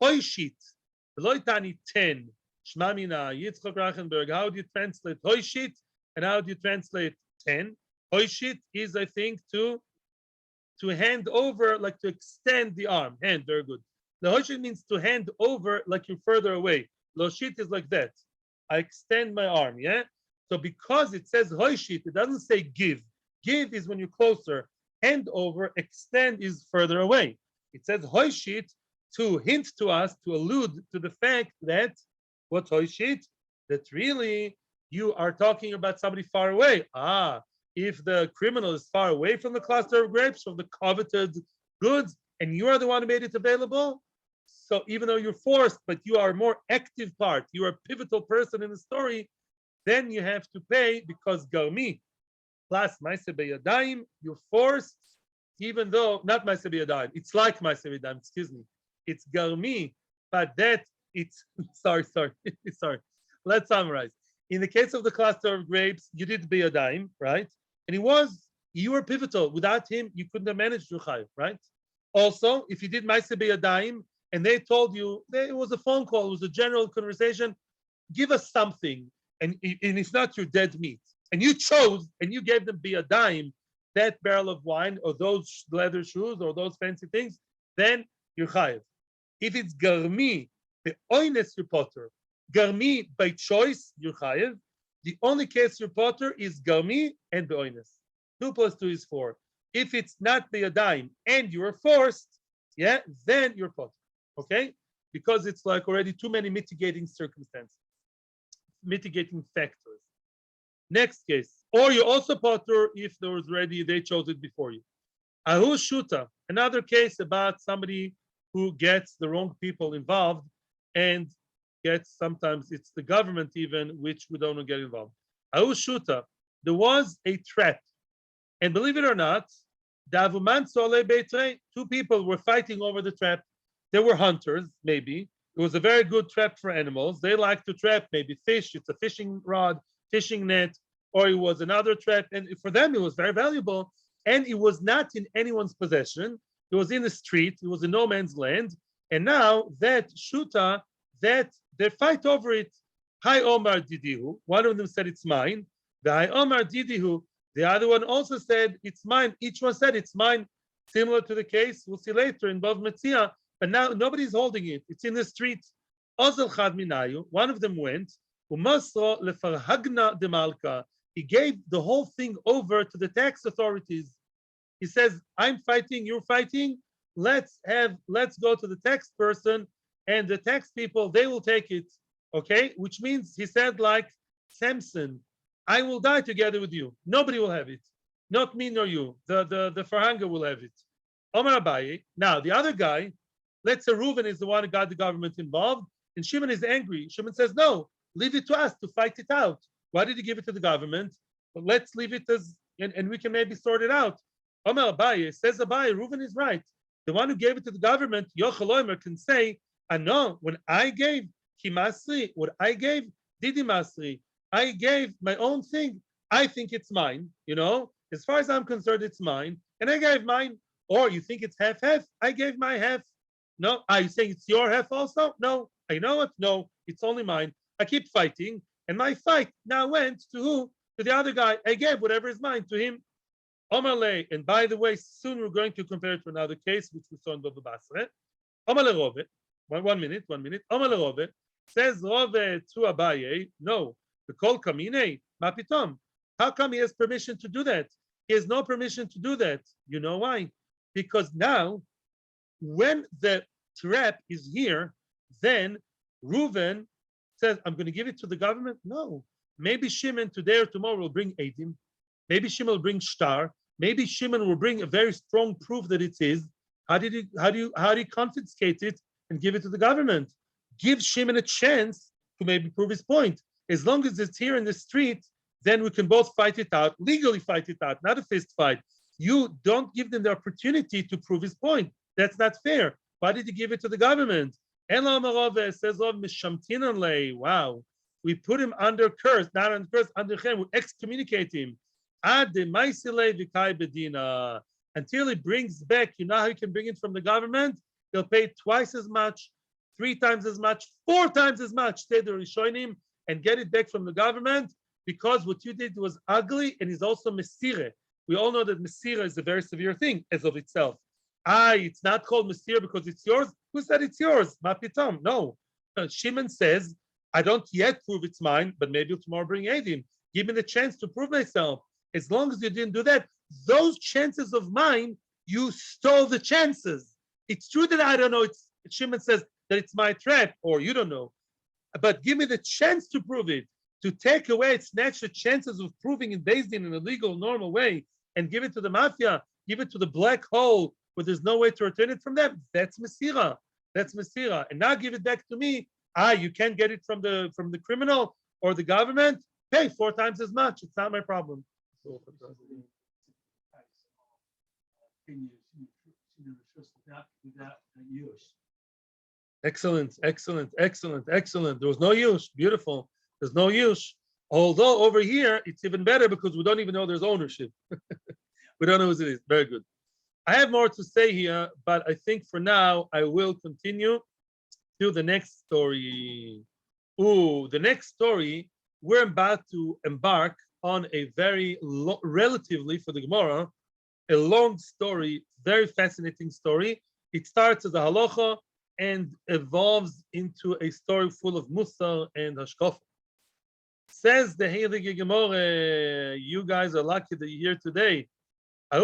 hoishit. Veloitani 10. Shmamina, Yitzchak Rachenberg. How do you translate hoishit? And how do you translate 10? Hoishit is, I think, to hand over, like to extend the arm. Hand, very good. The hoishit means to hand over like you're further away. Loshit is like that. I extend my arm, yeah? So because it says hoishit, it doesn't say give. Give is when you're closer. Hand over, extend is further away. It says hoishit to hint to us, to allude to the fact that, what hoishit? That really you are talking about somebody far away. if the criminal is far away from the cluster of grapes, from the coveted goods, and you are the one who made it available, so even though you're forced, but you are a more active part, you are a pivotal person in the story, then you have to pay because Garmi plus Maaseh Beyadayim, you're forced, even though, not Maaseh Beyadayim, it's like Maaseh Beyadayim, excuse me. It's Garmi, but that it's, sorry. Let's summarize. In the case of the cluster of grapes, you did Beyadayim, right? And you were pivotal. Without him, you couldn't have managed your chayv, right? Also, if you did Maaseh Beyadayim, and they told you, it was a phone call, it was a general conversation, give us something, and it's not your dead meat. And you chose, and you gave them Beyadayim, that barrel of wine, or those leather shoes, or those fancy things, then you're chayiv. If it's Garmi, the oines you're potter. Garmi by choice, you're chayiv. The only case you're potter is Garmi and the oines. 2 plus 2 is 4. If it's not Beyadayim and you are forced, yeah, then you're potter. Okay? Because it's like already too many mitigating circumstances, mitigating factors. Next case. Or you also potter if there was already, they chose it before you. Ahu Shuta, another case about somebody who gets the wrong people involved and gets, sometimes it's the government even, which we don't get involved. Ahu Shuta, there was a trap. And believe it or not, 2 people were fighting over the trap. They were hunters, maybe. It was a very good trap for animals. They like to trap maybe fish. It's a fishing rod, fishing net, or it was another trap. And for them, it was very valuable. And it was not in anyone's possession. It was in the street. It was in no man's land. And now that shuta, that they fight over it. Hi Omar Didihu. One of them said it's mine. The Hi Omar Didihu. The other one also said it's mine. Each one said it's mine. Similar to the case we'll see later in Bav Metzia. But now nobody's holding it. It's in the street. Ozel Chad Minayu. One of them went. Umasro lefarhagna de Malka. He gave the whole thing over to the tax authorities. He says, I'm fighting, you're fighting. Let's go to the tax person, and the tax people, they will take it. Okay? Which means he said, like Samson, I will die together with you. Nobody will have it. Not me nor you. The Farhanga will have it. Omar Abaye. Now the other guy, let's say Reuven is the one who got the government involved, and Shimon is angry. Shimon says, no, leave it to us to fight it out. Why did he give it to the government? Well, let's leave it as, and we can maybe sort it out. Omar Abaye says, Abaye, Reuven is right. The one who gave it to the government, Yochel can say, I know, when I gave Kimasri, what I gave, Didi Masri, I gave my own thing. I think it's mine, as far as I'm concerned, it's mine, and I gave mine. Or you think it's half-half? I gave my half. No, are you saying it's your half also? No, I know it. No, it's only mine. I keep fighting, and my fight now went to who? To the other guy. I gave whatever is mine to him. Omarle, and by the way, soon we're going to compare it to another case, which we saw in Bava Basra. Omarle Rove, one minute. Omarle Rove, says Rove to Abaye, no, the kol kamine, ma pitom. How come he has permission to do that? He has no permission to do that. You know why? Because now, when the trap is here, then Reuven says, I'm going to give it to the government. No, maybe Shimon today or tomorrow will bring Eidim. Maybe Shimon will bring Shtar. Maybe Shimon will bring a very strong proof that it is. How do you confiscate it and give it to the government? Give Shimon a chance to maybe prove his point. As long as it's here in the street, then we can both fight it out, legally fight it out, not a fist fight. You don't give them the opportunity to prove his point. That's not fair. Why did you give it to the government? Says, wow, we put him under curse, not under curse, under him, we excommunicate him. Until he brings back, you know how you can bring it from the government? They'll pay twice as much, 3 times as much, 4 times as much, stay the Rishonim, and get it back from the government, because what you did was ugly and is also mesire. We all know that mesira is a very severe thing as of itself. It's not called mesira because it's yours. Who said it's yours? Mapitam. No. Shimon says, I don't yet prove it's mine, but maybe tomorrow bring Eidim. Give me the chance to prove myself. As long as you didn't do that, those chances of mine, you stole the chances. It's true that I don't know. Shimon says that it's my trap, or you don't know. But give me the chance to prove it. to take away, snatch the chances of proving in Beis Din in a legal, normal way, and give it to the mafia, give it to the black hole where there's no way to return it from them, that's Mesira. That's Mesira. And now give it back to me. You can't get it from the criminal or the government. Pay 4 times as much. It's not my problem. Excellent, excellent, excellent, excellent. There was no use. Beautiful. There's no use. Although over here, it's even better because we don't even know there's ownership. We don't know who it is. Very good. I have more to say here, but I think for now, I will continue to the next story. The next story, we're about to embark on a very, relatively for the Gemara, a long story, very fascinating story. It starts as a halacha and evolves into a story full of Musar and Hashkafa. Says the Heilige Gemara, you guys are lucky that you're here today. There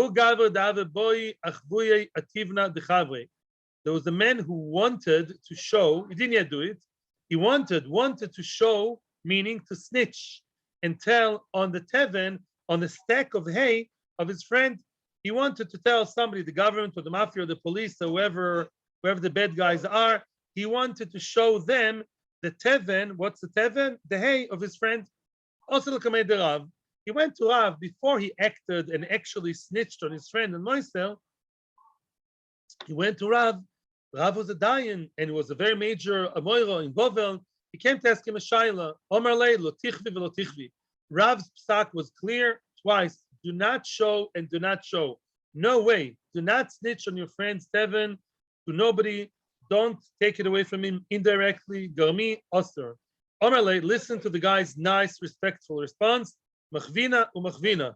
was a man who wanted to show, he didn't yet do it, he wanted to show, meaning to snitch and tell on the teven, on the stack of hay of his friend. He wanted to tell somebody, the government or the mafia or the police or whoever the bad guys are, he wanted to show them the teven. What's the teven? The hay of his friend. Also, he went to Rav before he acted and actually snitched on his friend and Moisel. He went to Rav. Rav was a dayan and was a very major amoira in Bovel. He came to ask him a shaila. Omar lei lo tichvi v'lo tichvi. Rav's psak was clear twice. Do not show and do not show. No way. Do not snitch on your friend's teven to nobody. Don't take it away from him indirectly. Garmi osir. Omar lei, listen to the guy's nice, respectful response. Machvina umachvina.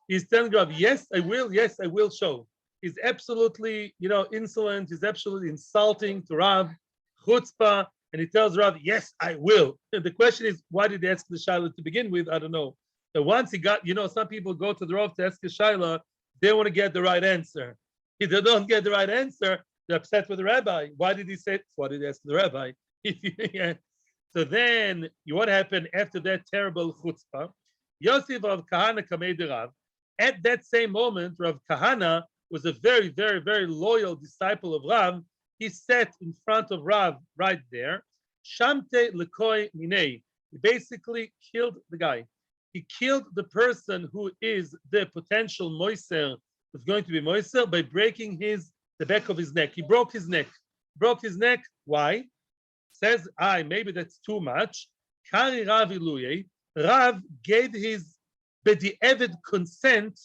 He's telling Rav, yes, I will show. He's absolutely, insolent. He's absolutely insulting to Rav, chutzpah, and he tells Rav, yes, I will. And the question is, why did he ask the shaila to begin with? I don't know. But once he got, some people go to the Rav to ask a shaila, they want to get the right answer. If they don't get the right answer, they're upset with the rabbi. Why did he say? Why did he ask the rabbi? So then, what happened after that terrible chutzpah? Yosef Rav Kahane Kamei de Rav. At that same moment, Rav Kahane was a very, very, very loyal disciple of Rav. He sat in front of Rav right there. Shamte lekoi minei. He basically killed the guy. He killed the person who is the potential moiser, who's going to be moiser, by breaking the back of his neck. He broke his neck. Why? Says, maybe that's too much. Kari Rav Iluye. Rav gave his bedi'evid consent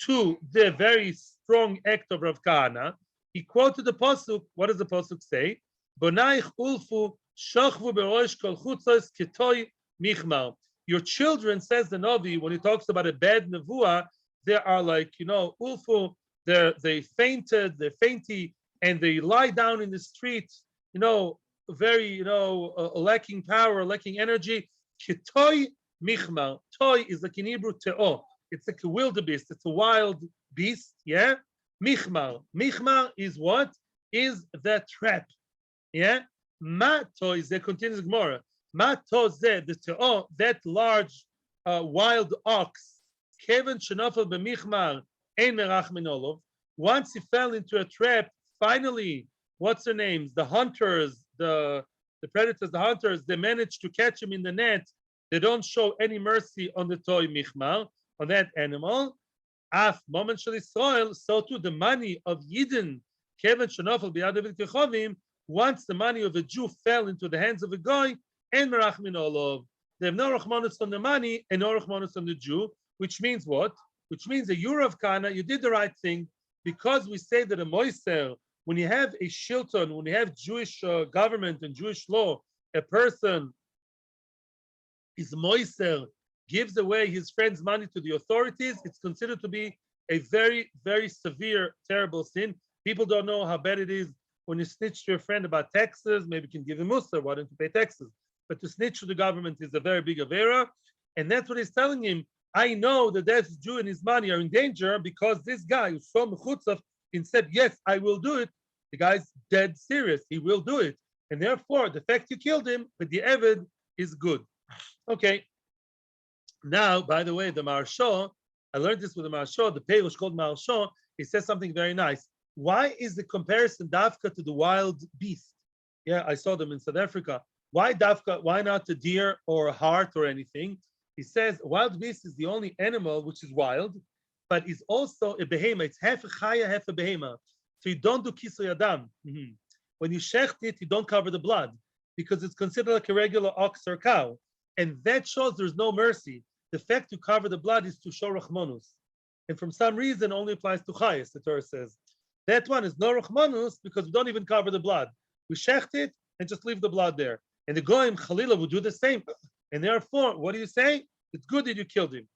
to the very strong act of Rav Kahane. He quoted the pasuk. What does the pasuk say? Bonaich ulfu shachvu berosh kol chutzos ketoy michmar. Your children, says the Navi, when he talks about a bad nevuah, they are like, ulfu, they fainted, they're fainty, and they lie down in the street, very, lacking power, lacking energy. Ketoy michmar. Toy is like in Hebrew te'o. It's like a wildebeest. It's a wild beast. Yeah. Michmar. Michmar is what? Is the trap. Yeah. Ma toy ze continues Gemara. Ma to ze the te'o, that large wild ox. Kevin shenofel b'michmar ein merach minolov. Once he fell into a trap, finally, what's their names? The hunters, the predators, the hunters, they managed to catch him in the net. They don't show any mercy on the toy michmar, on that animal. Af moment shel Israel, so too the money of Yidden, Kevin Shanofel b'yadav kechovim. Once the money of a Jew fell into the hands of a guy, and merachmin olov, they have no rachmanus on the money and no rachmanus on the Jew. Which means what? Which means that you Rav Kahane, you did the right thing, because we say that a moiser, when you have a shilton, when you have Jewish government and Jewish law, a person is moiser, gives away his friend's money to the authorities, it's considered to be a very, very severe, terrible sin. People don't know how bad it is when you snitch to your friend about taxes. Maybe you can give him mussar, why don't you pay taxes? But to snitch to the government is a very big avera. And that's what he's telling him. I know that that Jew and his money are in danger because this guy who's so mechutzaf and said, yes, I will do it. The guy's dead serious. He will do it. And therefore, the fact you killed him, but the evid is good. Okay. Now, by the way, the Maharsha, I learned this with the Maharsha, the Perush called Maharsha, he says something very nice. Why is the comparison Dafka to the wild beast? Yeah, I saw them in South Africa. Why Dafka? Why not a deer or a hart or anything? He says wild beast is the only animal which is wild, but is also a behema. It's half a chaya, half a behema. So you don't do kisoy adam. When you shecht it, you don't cover the blood because it's considered like a regular ox or cow. And that shows there's no mercy. The fact to cover the blood is to show rachmanus. And from some reason only applies to chayas, the Torah says. That one is no rachmanus because we don't even cover the blood. We shecht it and just leave the blood there. And the goyim chalila would do the same. And therefore, what do you say? It's good that you killed him.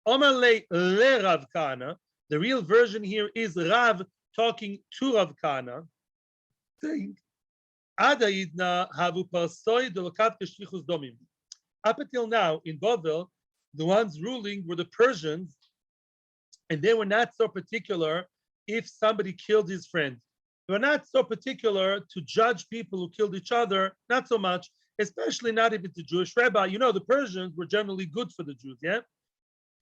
Omar le Rav Kahane. The real version here is Rav talking to Rav Kahane, saying, Ada yidna havu parsoy delokat keshlichus domim. Up until now, in Bavel, the ones ruling were the Persians, and they were not so particular if somebody killed his friend. They were not so particular to judge people who killed each other, not so much, especially not if it's a Jewish rabbi. You know, the Persians were generally good for the Jews, yeah?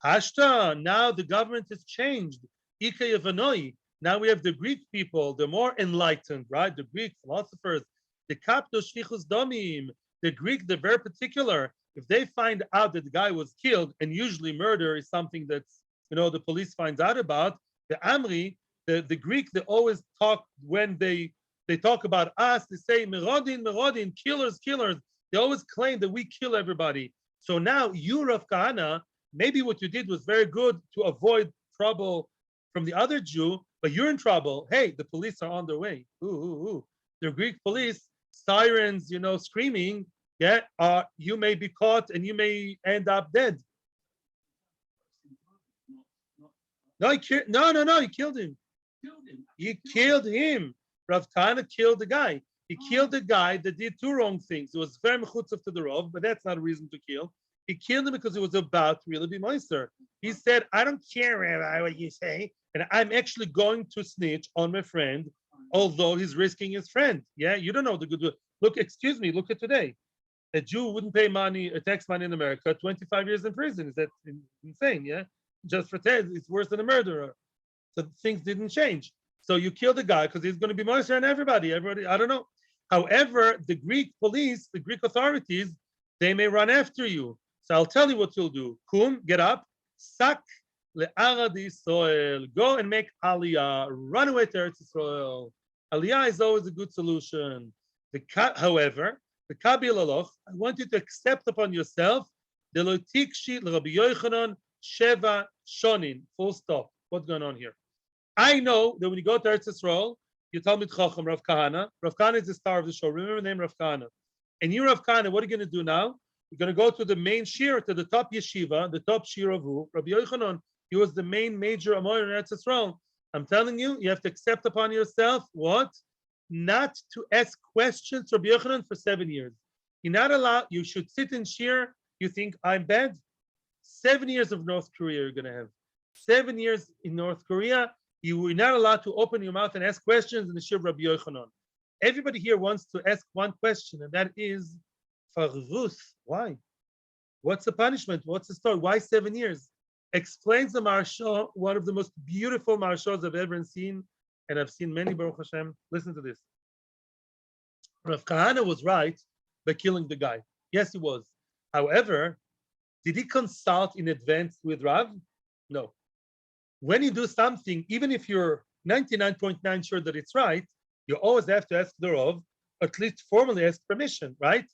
Hashta, now the government has changed. Ika Yavanoi, now we have the Greek people, they're more enlightened, right? The Greek philosophers, the Kapto Shvichus Domim, the Greek, they're very particular. If they find out that the guy was killed, and usually murder is something that's, the police finds out about, the Amri, the Greek, they always talk, when they talk about us, they say, Merodin, killers. They always claim that we kill everybody. So now, you, Rav Kahane, maybe what you did was very good to avoid trouble from the other Jew, but you're in trouble. Hey, the police are on their way. The Greek police, sirens, screaming, yeah, you may be caught and you may end up dead. No, he killed him. He killed him. Rav Kahane killed the guy. He killed the guy that did two wrong things. It was very mechutzav to the Rov, but that's not a reason to kill. He killed him because he was about to really be moister. He said, I don't care, Rabbi, what you say, and I'm actually going to snitch on my friend, although he's risking his friend. Yeah, you don't know the good. Look, excuse me, look at today. A Jew wouldn't pay money, tax money in America, 25 years in prison. Is that insane? Yeah, just for 10, it's worse than a murderer. So things didn't change. So you kill the guy because he's going to be moister on everybody. I don't know. However, the Greek police, the Greek authorities, they may run after you. So I'll tell you what you'll do. Kum, get up, sak le'arad Yisrael. Go and make aliyah. Run away to Eretz Yisrael. Aliyah is always a good solution. However, the kabil aloch, I want you to accept upon yourself the lotikshi Rabbi Yochanan sheva shonin. Full stop. What's going on here? I know that when you go to Eretz Yisrael, you tell me Chacham Rav Kahane. Rav Kahane is the star of the show. Remember the name Rav Kahane. And you, Rav Kahane, what are you going to do now? You're going to go to the main shiur, to the top yeshiva, the top shiur of who? Rabbi Yochanan. He was the main major Amud in Eretz Yisrael. I'm telling you, you have to accept upon yourself what? Not to ask questions to Rabbi Yochanan for 7 years. You're not allowed. You should sit in shiur. You think I'm bad? 7 years of North Korea you're going to have. 7 years in North Korea. You were not allowed to open your mouth and ask questions in the shiur of Rabbi Yochanan. Everybody here wants to ask one question, and that is, Farvus, why? What's the punishment? What's the story? Why 7 years? Explains the Maharsha, one of the most beautiful Maharshas I've ever seen, and I've seen many, Baruch Hashem. Listen to this. Rav Kahane was right by killing the guy. Yes, he was. However, did he consult in advance with Rav? No. When you do something, even if you're 99.9 sure that it's right, you always have to ask the Rav, at least formally ask permission, right?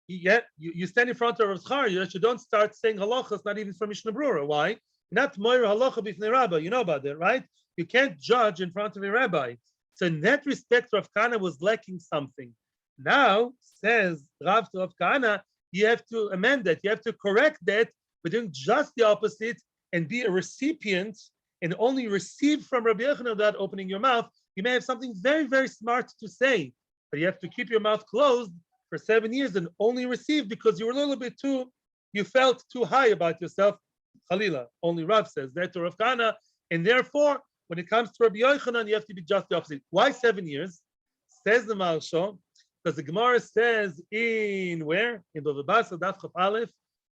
Yet you stand in front of Rav Schar, you don't start saying halachas, not even from Mishnah Brura. Why? Not moira halacha b'fnei rabbi. You know about that, right? You can't judge in front of a rabbi. So in that respect, Rav Kahane was lacking something. Now, says Rav to Rav Kahane, you have to amend that. You have to correct that by doing just the opposite and be a recipient and only receive from Rabbi Yochanan without opening your mouth. You may have something very, very smart to say, but you have to keep your mouth closed for 7 years and only receive because you were a little bit you felt too high about yourself. Chalila, only Rav says that to Rav Kahane, and therefore, when it comes to Rabbi Yochanan, you have to be just the opposite. Why 7 years? Says the Maharsha, Because the Gemara says in where? In the Basa Daf Chaf Aleph,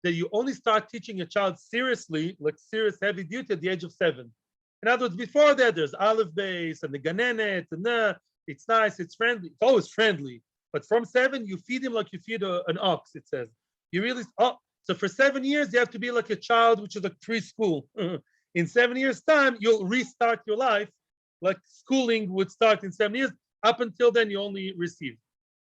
that you only start teaching a child seriously, like serious heavy duty, at the age of 7. In other words, before that, there's Aleph base and the Ganenet, and it's nice, it's friendly, it's always friendly. But from 7, you feed him like you feed an ox, it says. You really, so for 7 years, you have to be like a child, which is like preschool. In 7 years' time, you'll restart your life like schooling would start in 7 years. Up until then, you only receive.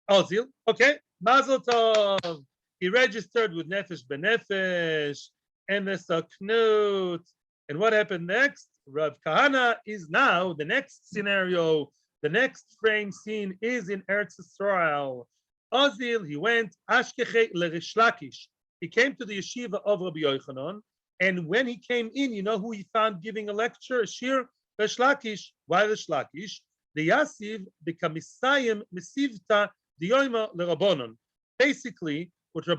Ozil, okay, Mazel Tov. He registered with Nefesh Benefesh, Emes Knut. And what happened next? Rav Kahane is now the next scenario. The next frame scene is in Eretz Yisrael. Ozil, he went Ashkeche leRish Lakish. He came to the yeshiva of Rabbi Yochanan, and when he came in, you know who he found giving a lecture? Shiur, Rish Lakish. Why Rish Lakish? The Yasiv B'Kamisayim Mesivta Diyoima LeRabbanon. Basically, what Rish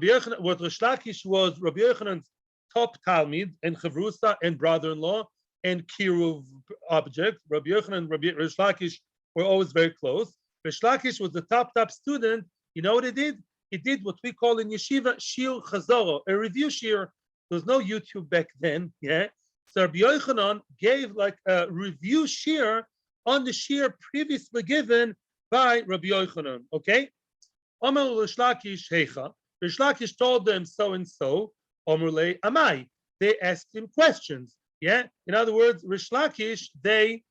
Lakish was Rabbi Yochanan's top Talmud and Chavrusa and brother-in-law and Kiruv object. Rabbi Yochanan and Rish Lakish were always very close. Rish Lakish was the top student. You know what he did? He did what we call in yeshiva Shiur Chazoro, a review shiur. There was no YouTube back then, yeah. So Rabbi Yochanan gave like a review shiur on the shiur previously given by Rabbi Yochanan. Okay. Omer Rish Lakish Heicha. Rish Lakish told them so and so. Omer le Amai. They asked him questions. Yeah. In other words, Rish Lakish, they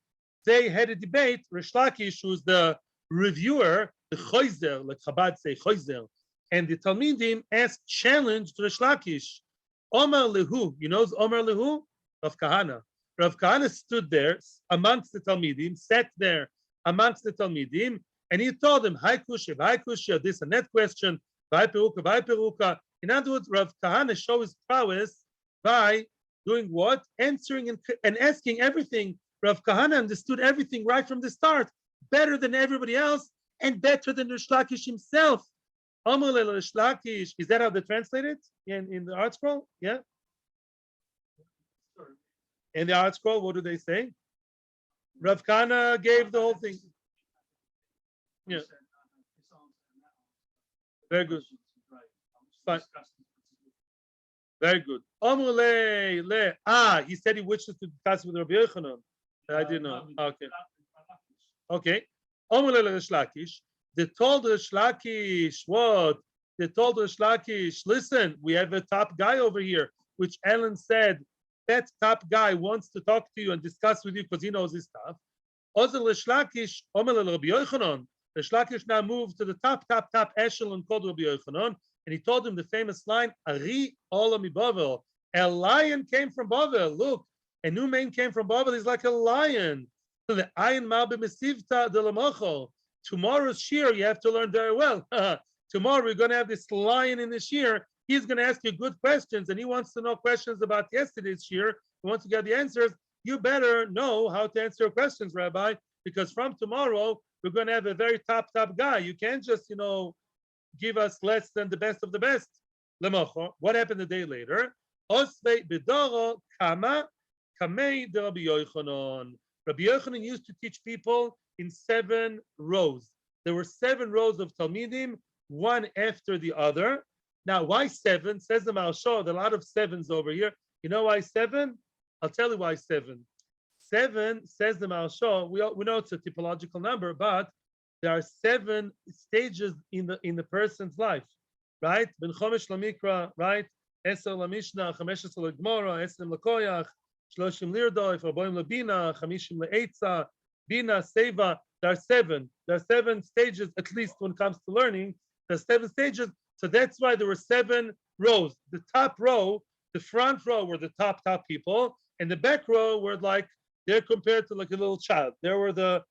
had a debate. Rish Lakish, who's the reviewer, the Choizer, like Chabad say Choizer, and the Talmidim asked challenge to Rish Lakish. Omer lehu, you know Omer lehu? Rav Kahane. Rav Kahane stood there amongst the Talmidim, sat there amongst the Talmidim, and he told them, Hai kusha, this and that question, Vai peruka. In other words, Rav Kahane showed his prowess by doing what? Answering and asking everything. Rav Kahane understood everything right from the start, better than everybody else, and better than Rish Lakish himself. Amar le Rish Lakish. Is that how they translate it in the art scroll? Yeah. In the art scroll, what do they say? Rav Kahane gave the whole thing. Yeah. Very good. Fine. Very good. He said he wishes to discuss with Rabbi Yochanan. I didn't know. Okay. Okay. They told Rish Lakish what? They told Rish Lakish, listen, we have a top guy over here, which Ellen said, that top guy wants to talk to you and discuss with you because he knows his stuff. Also, Rish Lakish, Rabbi Yochanan. Rish Lakish now moved to the top echelon called Rabbi Yochanan, and he told him the famous line, Ari Ola mi Bavel. A lion came from Bavel. Look, a new man came from Bavel. He's like a lion. The ayin malbe mesivta de lamachol. Tomorrow's shiur, you have to learn very well. Tomorrow we're going to have this lion in the shiur. He's going to ask you good questions, and he wants to know questions about yesterday's shiur. He wants to get the answers. You better know how to answer questions, Rabbi, because from tomorrow we're going to have a very top guy. You can't just, give us less than the best of the best. What happened a day later? Bava Kama kamei de Rabbi Yochanan. Rabbi Yochanan used to teach people in 7 rows. There were 7 rows of Talmidim, one after the other. Now, why 7? Says the Maharsha, there are a lot of 7s over here. You know why 7? I'll tell you why 7. 7, says the Maharsha, we know it's a typological number, but there are 7 stages in the person's life, right? Ben Chomesh Lamikra, right? Eser Lamishna, Chamesh L'Gemara, Esrim L'Koyach, Shloshim Lirdoif, Raboim Labina, Chamishim Le'etza, Bina, Seva. There are 7. There are 7 stages, at least when it comes to learning. There are 7 stages. So that's why there were 7 rows. The top row, the front row were the top people, and the back row were like, they're compared to like a little child. They were the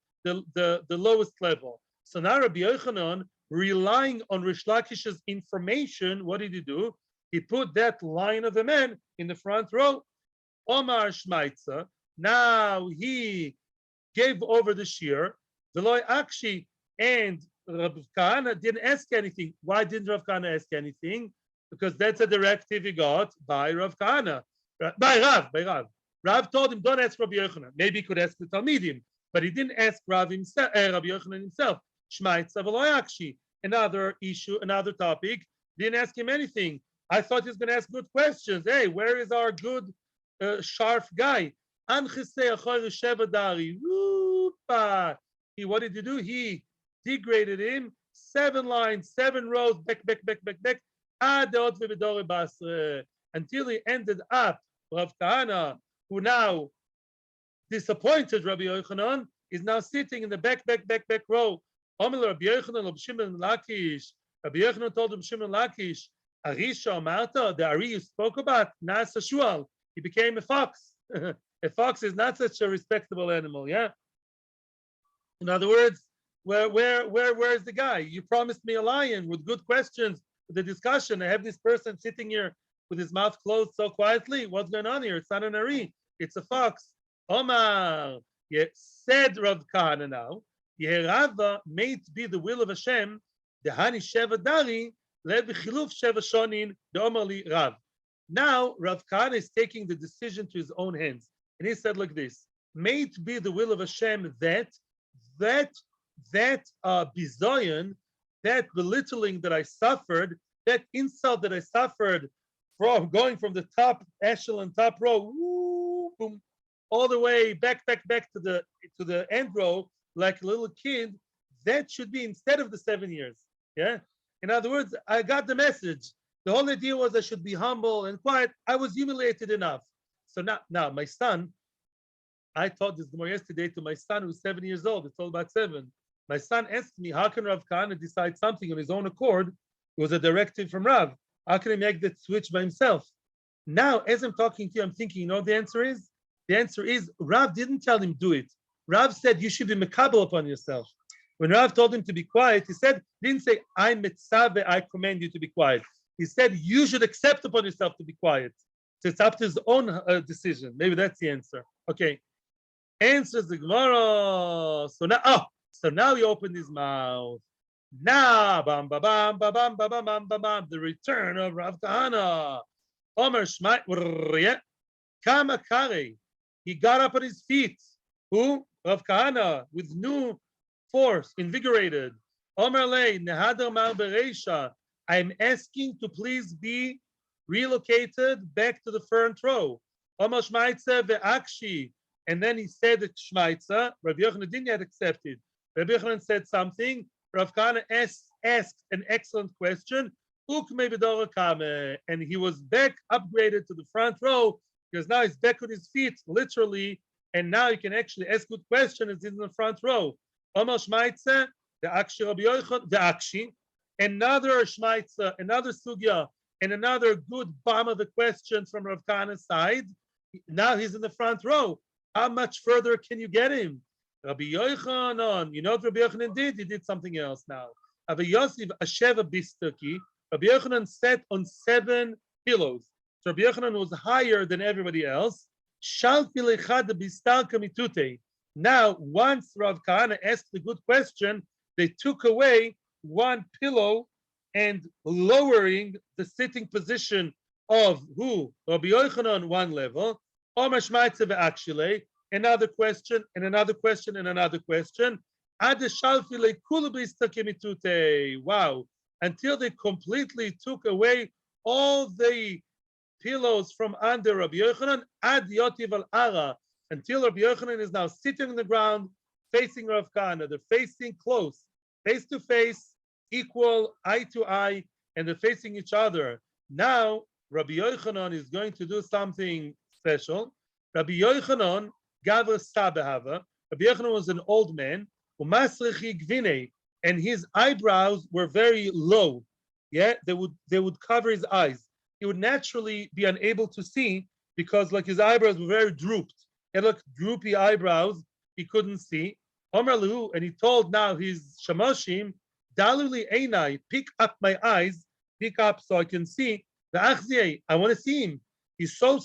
lowest level. So now Rabbi Yochanan, relying on Rish Lakish's information, what did he do? He put that line of a man in the front row. Omar Shmaitza. Now he gave over the shiur. Veloy Akshi, and Rabbi Kahane didn't ask anything. Why didn't Rav Kahane ask anything? Because that's a directive he got by Rav Kahane, by Rav. Rav told him, don't ask Rabbi Yochanan. Maybe he could ask the Talmidim, but he didn't ask Rabbi Yochanan himself. Shmaitza v'lo yakshi. another issue, another topic. Didn't ask him anything. I thought he was going to ask good questions. Hey, where is our good, sharp guy? What did he do? He degraded him 7 lines, 7 rows, back, until he ended up. Rav Kahane, who now disappointed Rabbi Yochanan, is now sitting in the back row. Rabbi Yochanan told Rabbi Shimon Lakish, Arisha Marta, the Ari you spoke about, Nasa Shual, he became a fox. A fox is not such a respectable animal, yeah? In other words, where's the guy? You promised me a lion with good questions, with the discussion. I have this person sitting here with his mouth closed so quietly. What's going on here? It's not an Ari, it's a fox. Omar, said Rav Kahane now, Yeherava may it be the will of Hashem, the Hani Sheva Dari, led B'chiluf Sheva Shonin, the Omerli Rav. Now, Rav Kahane is taking the decision to his own hands. And he said like this, may it be the will of Hashem that bizoyan, that belittling that I suffered, that insult that I suffered from going from the top echelon, top row, woo, boom, all the way back to the end row, like a little kid, that should be instead of the 7 years. Yeah. In other words, I got the message. The whole idea was I should be humble and quiet. I was humiliated enough. So now my son, I taught this more yesterday to my son who's 7 years old. It's all about 7. My son asked me, how can Rav Kahane decide something on his own accord? It was a directive from Rav. How can he make that switch by himself? Now, as I'm talking to you, I'm thinking, you know what the answer is? The answer is Rav didn't tell him do it. Rav said you should be mekabel upon yourself. When Rav told him to be quiet, he didn't say, I mitzvah, I command you to be quiet. He said you should accept upon yourself to be quiet. So it's up to his own decision. Maybe that's the answer. Okay. Answers the Gemara. So now he opened his mouth. Now, bam, ba, bam, ba, bam, ba, bam, bam, ba, bam, the return of Rav Kahane. Omer Shmai, Kama Kare. He got up on his feet. Who? Rav Kahane, with new force, invigorated. Omer Lei, Nehadar Mar Bereisha. I'm asking to please be relocated back to the front row. Omer Shmaitze ve'akshi. And then he said that Shmaitze, Rabbi Yochanan didn't yet accept it. Rabbi Yochanan said something. Rav Kahane asked an excellent question. And he was back upgraded to the front row because now he's back on his feet, literally, and now he can actually ask good questions as he's in the front row. Omar Shmaitze, the Akshi Rabbi Yochanan, the Akshi, another Shmaitze, another Sugya, and another good bomb of the questions from Rav Kahane's side. Now he's in the front row. How much further can you get him? Rabbi Yochanan, you know what Rabbi Yochanan did? He did something else now. Rabbi Yosef Asheva Bistaki, Rabbi Yochanan sat on 7 pillows. So Rabbi Yochanan was higher than everybody else. Now, once Rav Kahane asked a good question, they took away 1 pillow and lowering the sitting position of who? Rabbi Yochanan 1 level. Another question, and another question, and another question. Wow. Until they completely took away all the pillows from under Rabbi Yochanan, ad yotiv al ara, until Rabbi Yochanan is now sitting on the ground, facing Rav Kahane. They're facing close, face to face, equal, eye to eye, and they're facing each other. Now, Rabbi Yochanan is going to do something special. Rabbi Yochanan gavra sabehava. Rabbi Yochanan was an old man, and his eyebrows were very low. Yeah, they would cover his eyes. He would naturally be unable to see because like his eyebrows were very drooped. He had like droopy eyebrows. He couldn't see. Omer Lehu, and he told now his shamoshim, Daluli Einai, pick up my eyes, pick up so I can see. The Achziei, I want to see him. He's so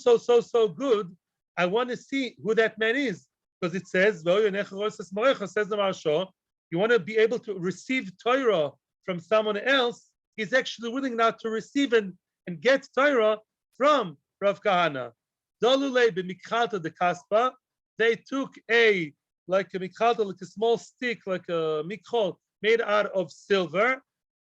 good. I want to see who that man is. Because it says, says the Maharsha, you want to be able to receive Torah from someone else. He's actually willing now to receive and get Torah from Rav Kahane. Dolule b'mikhalta de kaspa. They took a mikhalta, like a small stick, like a mikhol made out of silver.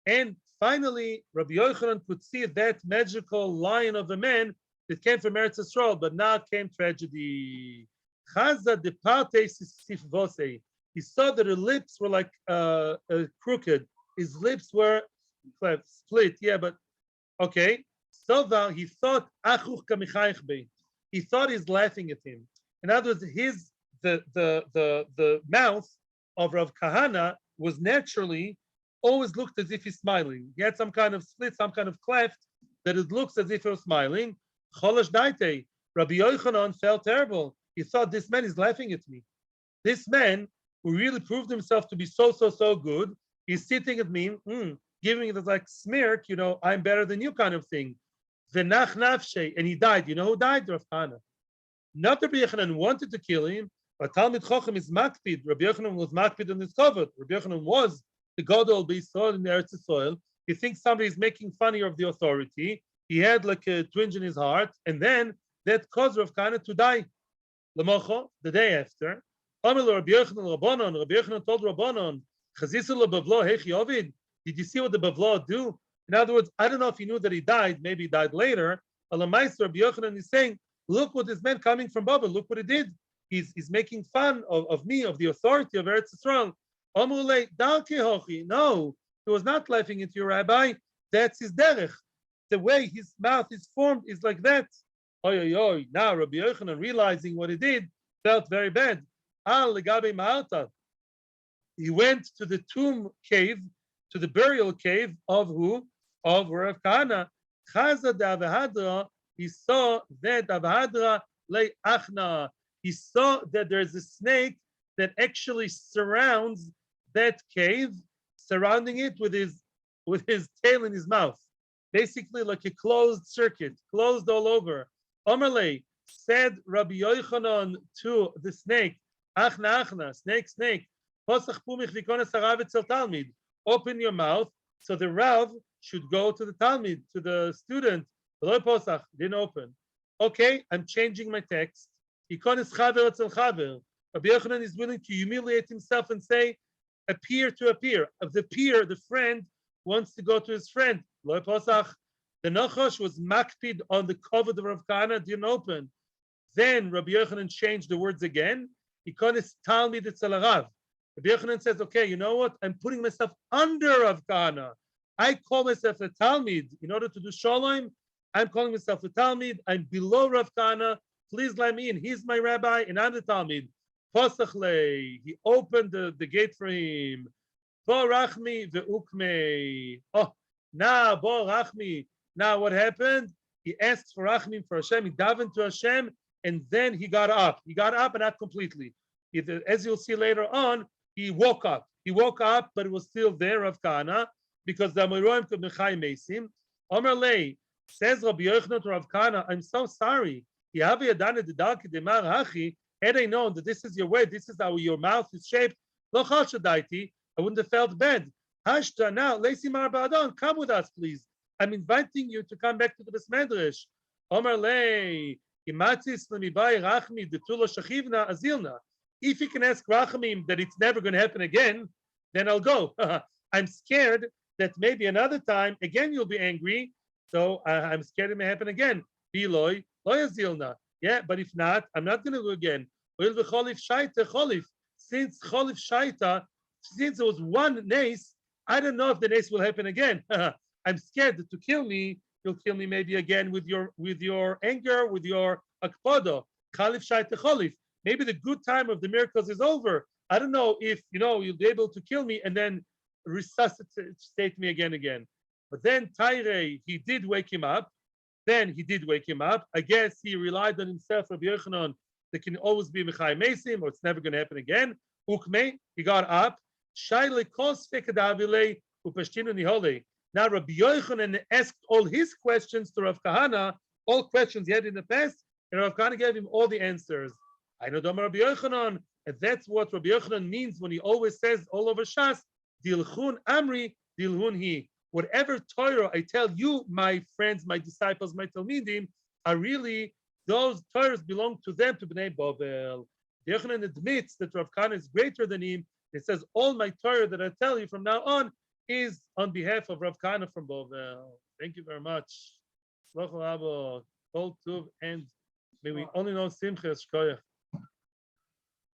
And finally, Rabbi Yochanan could see that magical lion of a man that came from Eretz Yisrael, but now came tragedy. Chaza de parte sifvose. He saw that her lips were like crooked. His lips were split. Yeah, but okay. So he thought he thought he's laughing at him. In other words, the mouth of Rav Kahane was naturally always looked as if he's smiling. He had some kind of split, some kind of cleft that it looks as if he was smiling. Cholash daite. Rabbi Yochanan felt terrible. He thought, this man is laughing at me. This man who really proved himself to be so good, he's sitting at me, giving it like smirk, I'm better than you kind of thing. V'nach nafshe, and he died. You know who died? Rav Kahane. Not Rabbi Yochanan wanted to kill him, but Talmud Chochem is makpid. Rabbi Yochanan was makpid on his covet. Rabbi Yochanan was the Gadol B'Yisrael in the Eretz Yisrael. He thinks somebody is making fun of the authority. He had like a twinge in his heart, and then that caused Rav Kahane to die. L'mocho, the day after, Rabbi Yochanan told Rabbanon, did you see what the Bavla do? In other words, I don't know if he knew that he died, maybe he died later. Rabbi Yochanan is saying, look what this man coming from Baba, look what he did. He's making fun of me, of the authority of Eretz Yisrael. No, he was not laughing at you, Rabbi. That's his derech. The way his mouth is formed is like that. Now Rabbi Yochanan, realizing what he did, felt very bad. He went to the tomb cave, to the burial cave of who? Of Rav Kahane. He saw that he saw that there's a snake that actually surrounds that cave, surrounding it with his tail in his mouth. Basically like a closed circuit, closed all over. Omerle, said Rabbi Yochanan to the snake, Achna, snake, open your mouth, so the Rav should go to the Talmud, to the student. Didn't open. Okay, I'm changing my text. Rabbi Yochanan is willing to humiliate himself and say, appear to appear. Of the peer, the friend wants to go to his friend. The Nachash was makpid on the cover of Rav Kahane, didn't open. Then Rabbi Yochanan changed the words again. Ikonis Talmud etzel Rav. Rabbi Yochanan says, okay, you know what? I'm putting myself under Rav Kahane. I call myself a Talmud. In order to do Shalom, I'm calling myself a Talmud. I'm below Rav Kahane. Please let me in. He's my rabbi, and I'm the Talmud. Posachle. He opened the gate for him. Bo rachmi ve'ukmei. Oh, now bo rachmi. Now what happened? He asked for rachmim for Hashem. He davened to Hashem, and then he got up. He got up, and not completely. As you'll see later on, he woke up. He woke up, but it was still there, Rav Kahane, because the Amoraim could mechai mesim. Omer lei, says Rabbi Yochanan to Rav Kahane, I'm so sorry. Had I known that this is your way, this is how your mouth is shaped, I wouldn't have felt bad. Hashta, now, come with us, please. I'm inviting you to come back to the Bes Medrash. Omer lei, if you can ask Rachamim that it's never going to happen again, then I'll go. I'm scared that maybe another time, again, you'll be angry. So I'm scared it may happen again. Biloy, loyazilna. Yeah, but if not, I'm not going to go again. Since Cholif Shaita, since there was one nace, I don't know if the nace will happen again. I'm scared that to kill me, you'll kill me maybe again with your anger, with your akpodo. Cholif Shaita Cholif. Maybe the good time of the miracles is over. I don't know if you'll be able to kill me and then resuscitate me again. But then Tairei, he did wake him up. I guess he relied on himself, Rabbi Yochanan, that can always be Mechai Mesim, or it's never going to happen again. Ukme, he got up. Shaile kos fekadavile upashtinu nihole. Now Rabbi Yochanan asked all his questions to Rav Kahane, all questions he had in the past, and Rav Kahane gave him all the answers. I know Dama Rabbi Yochanan, and that's what Rabbi Yochanan means when he always says all over Shas, Dilchun Amri, Dilhun Hi. Whatever Torah I tell you, my friends, my disciples, my Talmidim, are really, those Torahs belong to them, to Bnei Bovel. Yochanan admits that Rav Kahane is greater than him. He says, all my Torah that I tell you from now on is on behalf of Rav Kahane from Bovel. Thank you very much. Kol Tuv, and may we only know Simcha Shkoyach.